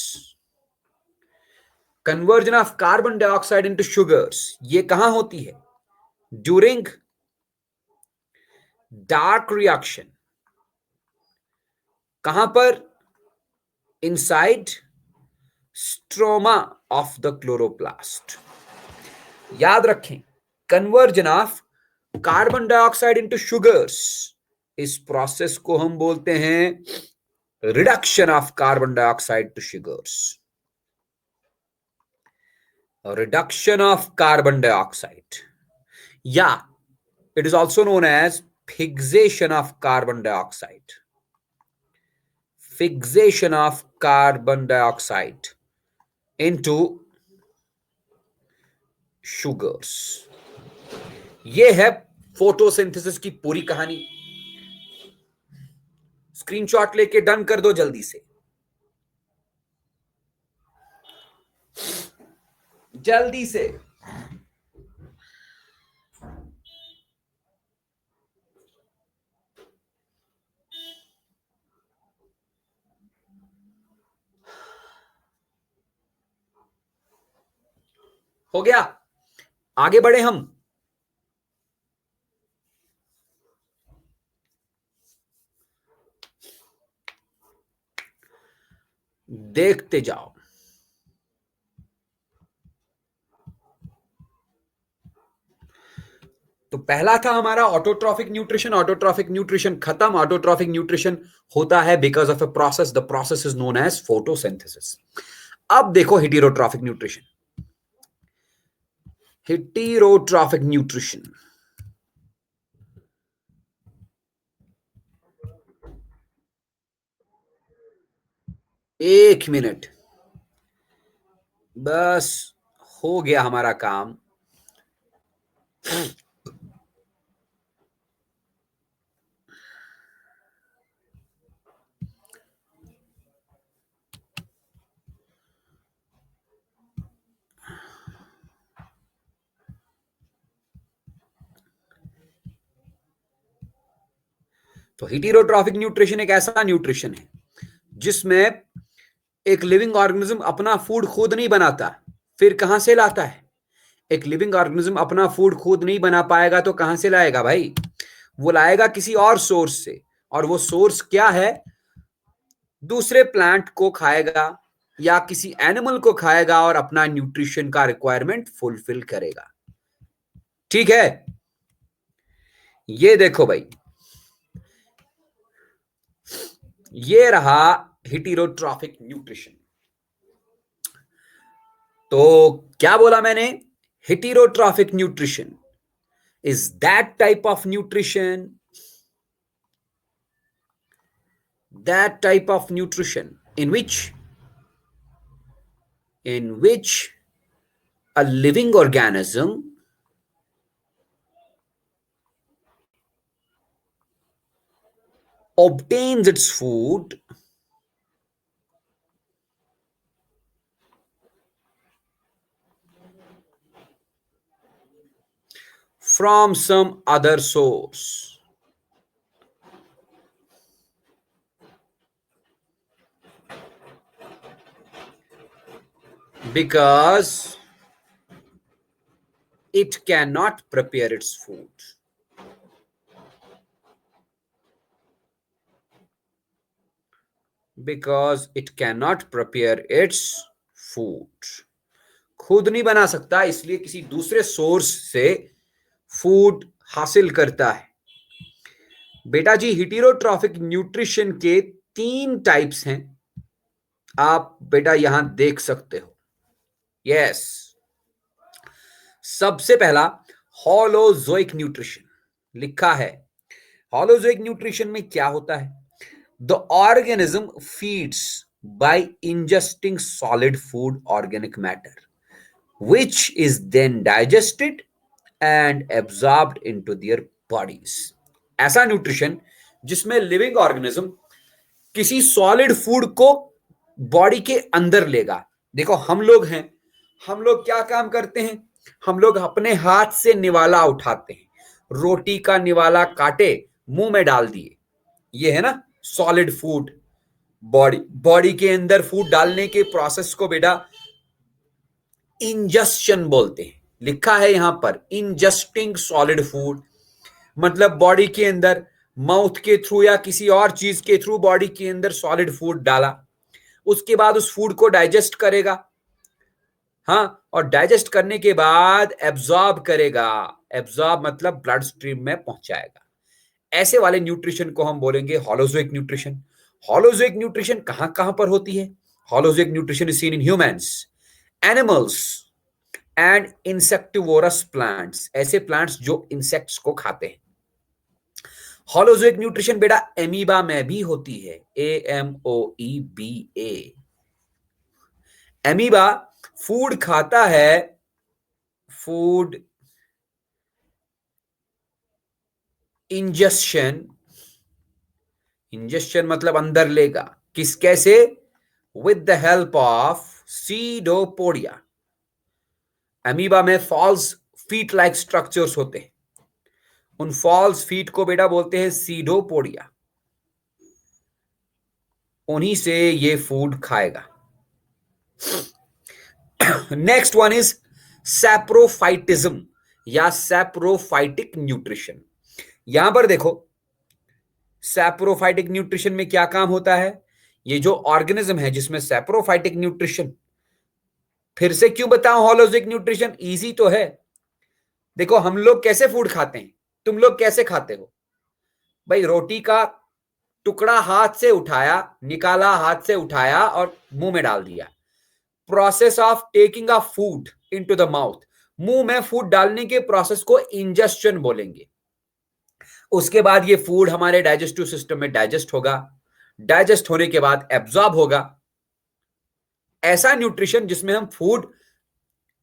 [SPEAKER 1] Conversion of carbon dioxide into sugars, ये कहां होती है? During dark reaction। कहां पर? Inside stroma of the chloroplast। याद रखें, conversion of carbon dioxide into sugars, इस प्रोसेस को हम बोलते हैं reduction of carbon dioxide to sugars. Reduction of carbon dioxide, या it is also known as fixation of carbon dioxide. Fixation of carbon dioxide into sugars. ये है फोटोसिंथेसिस की पूरी कहानी। स्क्रीनशॉट लेके डन कर दो जल्दी से, जल्दी से। हो गया? आगे बढ़े हम। देखते जाओ। तो पहला था हमारा ऑटोट्रॉफिक न्यूट्रिशन। ऑटोट्रॉफिक न्यूट्रिशन खत्म। ऑटोट्रॉफिक न्यूट्रिशन होता है because of a process, the process is known as photosynthesis. अब देखो हेटेरोट्रॉफिक न्यूट्रिशन। हेटेरोट्रॉफिक न्यूट्रिशन, एक मिनट बस, हो गया हमारा काम। तो हेटेरोट्रॉफिक न्यूट्रिशन एक ऐसा न्यूट्रिशन है जिसमें एक लिविंग ऑर्गेनिज्म अपना फूड खुद नहीं बनाता, फिर कहां से लाता है? एक लिविंग ऑर्गेनिज्म अपना फूड खुद नहीं बना पाएगा तो कहां से लाएगा भाई? वो लाएगा किसी और सोर्स से। और वो सोर्स क्या है? दूसरे प्लांट को खाएगा या किसी एनिमल को खाएगा और अपना न्यूट्रिशन का रिक्वायरमेंट फुलफिल करेगा। ठीक है? ये देखो भाई, ये रहा हेटेरोट्रॉफिक न्यूट्रिशन। तो क्या बोला मैंने? Heterotrophic nutrition is that type of nutrition in which a living organism obtains its food from some other source. Because it cannot prepare its food. Because it cannot prepare its food. खुद नहीं बना सकता, इसलिए किसी दूसरे सोर्स से फूड हासिल करता है। बेटा जी, हिटेरोट्रॉफिक न्यूट्रिशन के 3 टाइप्स हैं, आप बेटा यहां देख सकते हो। यस, सबसे पहला होलोजोइक न्यूट्रिशन लिखा है। होलोजोइक न्यूट्रिशन में क्या होता है? The organism feeds by ingesting solid food organic matter which is then digested and absorbed into their bodies. ऐसा न्यूट्रिशन जिसमें लिविंग ऑर्गेनिज्म किसी सॉलिड फूड को बॉडी के अंदर लेगा। देखो, हम लोग हैं, हम लोग क्या काम करते हैं? हम लोग अपने हाथ से निवाला उठाते हैं, रोटी का निवाला काटे मुंह में डाल दिए, ये है ना सॉलिड फूड। बॉडी के अंदर फूड डालने के प्रोसेस को बेटा इंजस्शन बोलते हैं। लिखा है यहां पर इंजस्टिंग सॉलिड फूड, मतलब बॉडी के अंदर माउथ के थ्रू या किसी और चीज के थ्रू बॉडी के अंदर सॉलिड फूड डाला, उसके बाद उस फूड को डाइजेस्ट करेगा। हाँ, और डाइजेस्ट करने के बाद एब्जॉर्ब करेगा। एब्जॉर्ब मतलब ब्लड स्ट्रीम में पहुंचाएगा। ऐसे वाले न्यूट्रिशन को हम बोलेंगे होलोजोइक न्यूट्रिशन। होलोजोइक न्यूट्रिशन कहां कहां पर होती है? Holozoic nutrition is seen in humans, animals and insectivorous plants, ऐसे प्लांट्स जो इंसेक्ट्स को खाते हैं। होलोजोइक न्यूट्रिशन बेटा एमीबा में भी होती है, AMOEBA। एमीबा फूड खाता है, फूड इंजेशन, इंजेशन मतलब अंदर लेगा, किस कैसे? With the help of pseudopodia. Amoeba में फॉल्स फीट लाइक स्ट्रक्चर्स होते हैं, उन फॉल्स फीट को बेटा बोलते हैं सीडोपोडिया, उन्हीं से ये फूड खाएगा। नेक्स्ट वन इज सैप्रोफाइटिज्म या सैप्रोफाइटिक न्यूट्रिशन। यहां पर देखो, सैप्रोफाइटिक न्यूट्रिशन में क्या काम होता है? ये जो ऑर्गेनिज्म है जिसमें सैप्रोफाइटिक न्यूट्रिशन, फिर से क्यों बताऊं होलोजिक न्यूट्रिशन? इजी तो है। देखो, हम लोग कैसे फूड खाते हैं, तुम लोग कैसे खाते हो भाई? रोटी का टुकड़ा हाथ से उठाया, निकाला, हाथ से उठाया और मुंह में डाल दिया। Process of taking a food into the mouth, मुंह में फूड डालने के प्रोसेस को इंजेस्शन बोलेंगे। उसके बाद ये फूड हमारे डाइजेस्टिव सिस्टम में डाइजेस्ट होगा, डाइजेस्ट होने के बाद एब्जॉर्ब होगा। ऐसा न्यूट्रिशन जिसमें हम फूड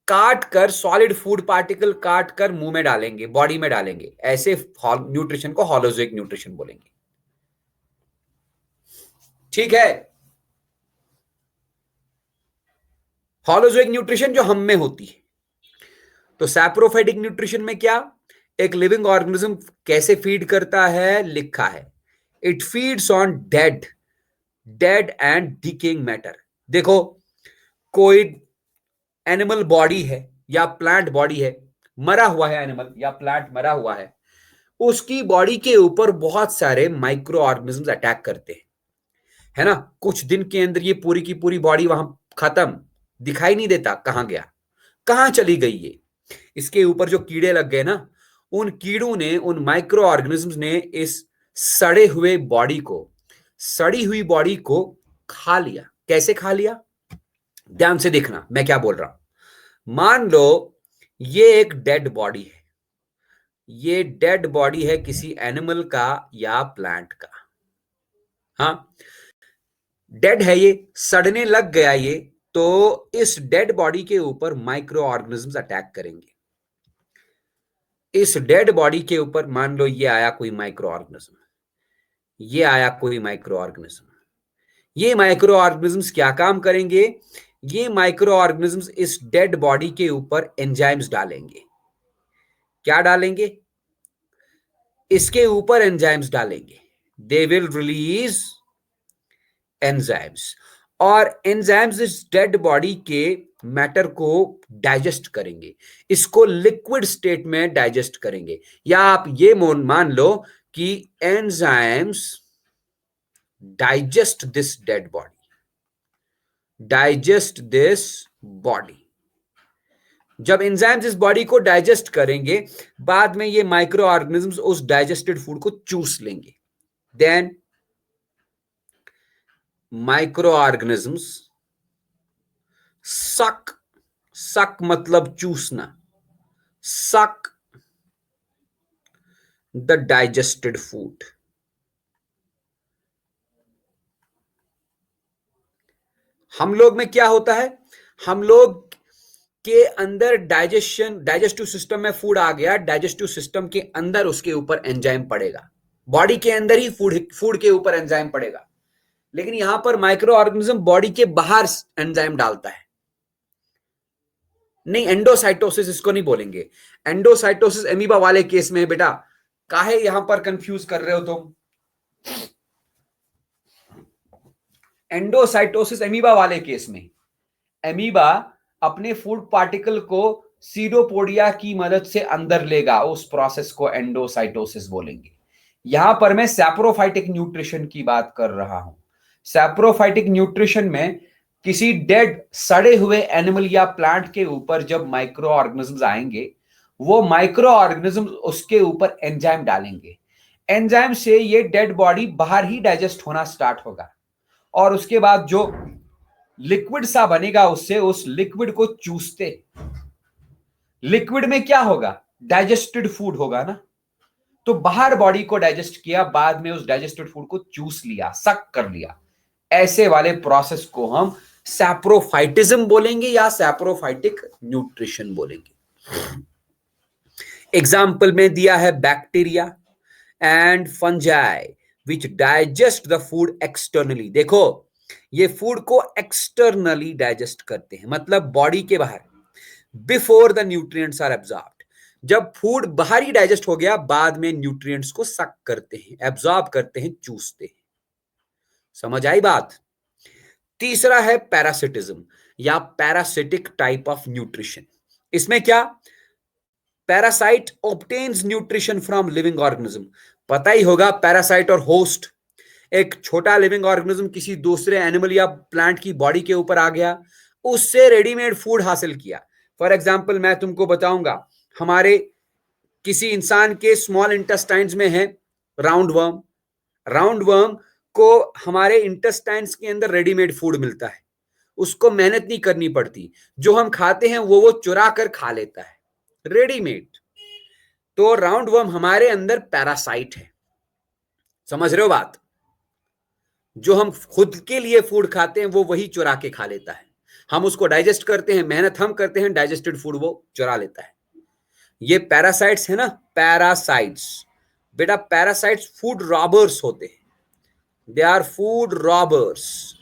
[SPEAKER 1] काट कर, सॉलिड फूड पार्टिकल काट कर मुंह में डालेंगे, बॉडी में डालेंगे, ऐसे न्यूट्रिशन को होलोजोइक न्यूट्रिशन बोलेंगे। ठीक है? होलोजोइक न्यूट्रिशन जो हम में होती है। तो सैप्रोफाइटिक न्यूट्रिशन में क्या, एक लिविंग ऑर्गेनिज्म कैसे फीड करता है? लिखा है it feeds on dead and decaying matter. देखो, कोई एनिमल बॉडी है या प्लांट बॉडी है, मरा हुआ है एनिमल या प्लांट मरा हुआ है, उसकी बॉडी के ऊपर बहुत सारे माइक्रो ऑर्गेनिजम्स अटैक करते हैं, है ना? कुछ दिन के अंदर ये पूरी की पूरी बॉडी वहां खत्म, दिखाई नहीं देता कहां गया, कहां चली गई ये। इसके ऊपर जो कीड़े लग गए ना, उन कीड़ों ने, उन माइक्रो ऑर्गेनिजम्स ने इस सड़ी हुई बॉडी को खा लिया। कैसे खा लिया? ध्यान से देखना मैं क्या बोल रहा हूं। मान लो ये एक डेड बॉडी है, ये डेड बॉडी है किसी एनिमल का या प्लांट का। हाँ, डेड है ये, सड़ने लग गया ये, तो इस डेड बॉडी के ऊपर माइक्रो ऑर्गेनिजम्स अटैक करेंगे। इस डेड बॉडी के ऊपर मान लो ये आया कोई माइक्रो ऑर्गेनिज्म, ये आया कोई माइक्रो ऑर्गेनिज्म, ये माइक्रो ऑर्गेनिजम्स क्या काम करेंगे? ये माइक्रो ऑर्गेनिजम्स इस डेड बॉडी के ऊपर एंजाइम्स डालेंगे। क्या डालेंगे? इसके ऊपर एंजाइम्स डालेंगे। दे विल रिलीज एंजाइम्स, और एंजाइम्स इस डेड बॉडी के मैटर को डाइजेस्ट करेंगे, इसको लिक्विड स्टेट में डाइजेस्ट करेंगे। या आप ये मान लो कि enzymes digest this dead body, digest this body. जब एंजाइम्स इस बॉडी को डाइजेस्ट करेंगे, बाद में ये माइक्रो ऑर्गेनिजम्स उस डाइजेस्टेड फूड को चूस लेंगे। देन माइक्रो ऑर्गेनिजम्स सक, सक मतलब चूसना, सक द डाइजेस्टेड फूड। हम लोग में क्या होता है? हम लोग के अंदर डाइजेस्टिव सिस्टम में फूड आ गया, डाइजेस्टिव सिस्टम के अंदर उसके ऊपर एंजाइम पड़ेगा, बॉडी के अंदर ही फूड के ऊपर एंजाइम पड़ेगा। लेकिन यहां पर माइक्रो ऑर्गेनिज्म बॉडी के बाहर एंजाइम डालता है। नहीं, एंडोसाइटोसिस इसको नहीं बोलेंगे। एंडोसाइटोसिस एमीबा वाले केस में है बेटा, काहे यहां पर कंफ्यूज कर रहे हो तुम? एंडोसाइटोसिस एमीबा वाले केस में, एमीबा अपने फूड पार्टिकल को सीडोपोडिया की मदद से अंदर लेगा, उस प्रोसेस को एंडोसाइटोसिस बोलेंगे। यहां पर मैं सैप्रोफाइटिक न्यूट्रिशन की बात कर रहा हूं। सैप्रोफाइटिक न्यूट्रिशन में किसी डेड सड़े हुए एनिमल या प्लांट के ऊपर जब माइक्रो ऑर्गेनिजम्स आएंगे, वो माइक्रो ऑर्गेनिजम्स उसके ऊपर एंजाइम डालेंगे। एंजाइम से ये डेड बॉडी बाहर ही डाइजेस्ट होना स्टार्ट होगा, और उसके बाद जो लिक्विड सा बनेगा उससे, उस लिक्विड को चूसते, लिक्विड में क्या होगा? डाइजेस्टेड फूड होगा ना। तो बाहर बॉडी को डाइजेस्ट किया, बाद में उस डाइजेस्टेड फूड को चूस लिया, सक कर लिया। ऐसे वाले प्रोसेस को हम सैप्रोफाइटिज्म बोलेंगे या सैप्रोफाइटिक न्यूट्रिशन बोलेंगे। एग्जाम्पल में दिया है bacteria and fungi which digest the food externally. देखो, ये फूड को एक्सटर्नली डाइजेस्ट करते हैं, मतलब बॉडी के बाहर, before the nutrients are absorbed. जब फूड बाहर ही डाइजेस्ट हो गया, बाद में न्यूट्रिएंट्स को सक करते हैं, एब्जॉर्ब करते हैं, चूसते हैं। समझ आई बात? तीसरा है पैरासिटिज्म या पैरासिटिक टाइप ऑफ न्यूट्रिशन। इसमें क्या? Parasite obtains nutrition from living organism. पता ही होगा, पैरासाइट और होस्ट। एक छोटा लिविंग ऑर्गेनिज्म किसी दूसरे एनिमल या प्लांट की बॉडी के ऊपर आ गया, उससे रेडीमेड फूड हासिल किया। फॉर एग्जाम्पल मैं तुमको बताऊंगा, हमारे किसी इंसान के स्मॉल इंटेस्टाइन्स में है राउंड वर्म। राउंड वर्म को हमारे इंटेस्टाइन्स के अंदर रेडीमेड फूड मिलता है, उसको मेहनत नहीं करनी पड़ती। जो हम खाते हैं वो चुरा कर खा लेता है, रेडीमेड। तो राउंड वर्म हमारे अंदर पैरासाइट है। समझ रहे हो बात? जो हम खुद के लिए फूड खाते हैं वो वही चुरा के खा लेता है। हम उसको डाइजेस्ट करते हैं, मेहनत हम करते हैं, डाइजेस्टेड फूड वो चुरा लेता है। ये पैरासाइट्स है ना, पैरासाइट्स। बेटा पैरासाइट्स फूड रॉबर्स होते हैं, दे आर फूड रॉबर्स।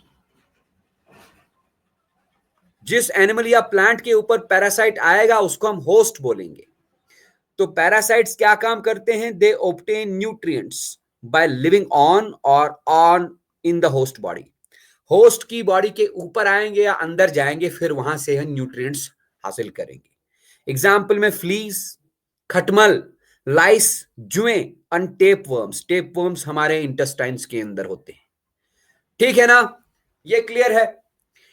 [SPEAKER 1] जिस एनिमल या प्लांट के ऊपर पैरासाइट आएगा उसको हम होस्ट बोलेंगे। तो पैरासाइट्स क्या काम करते हैं? They obtain nutrients by living on और on in the host body. Host की बॉडी के ऊपर आएंगे या अंदर जाएंगे, फिर वहां से हम न्यूट्रिएंट्स हासिल करेंगे। एग्जाम्पल में फ्लीज, खटमल, लाइस, जुएं and tapeworms. Tapeworms हमारे इंटेस्टाइन्स के अंदर होते हैं। ठीक है ना? ये क्लियर है?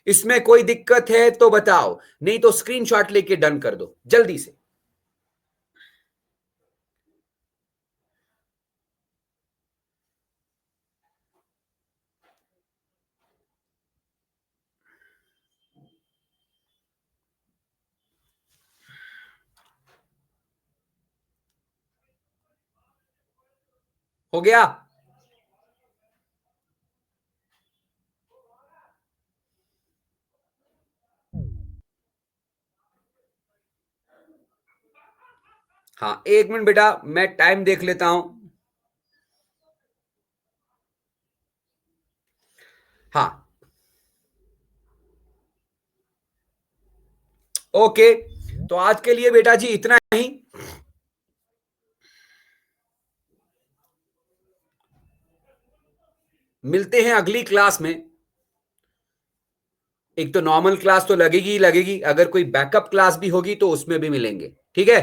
[SPEAKER 1] इसमें कोई दिक्कत है तो बताओ, नहीं तो स्क्रीनशॉट लेके डन कर दो जल्दी से। हो गया? हाँ, 1 मिनट बेटा, मैं टाइम देख लेता हूं। हाँ, ओके, तो आज के लिए बेटा जी इतना ही। मिलते हैं अगली क्लास में। एक तो नॉर्मल क्लास तो लगेगी ही लगेगी, अगर कोई बैकअप क्लास भी होगी तो उसमें भी मिलेंगे, ठीक है?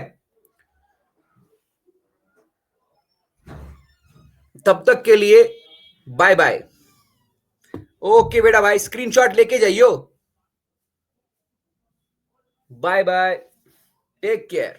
[SPEAKER 1] तब तक के लिए बाय बाय। ओके बेटा भाई, स्क्रीनशॉट लेके जाइयो। Bye bye, take care.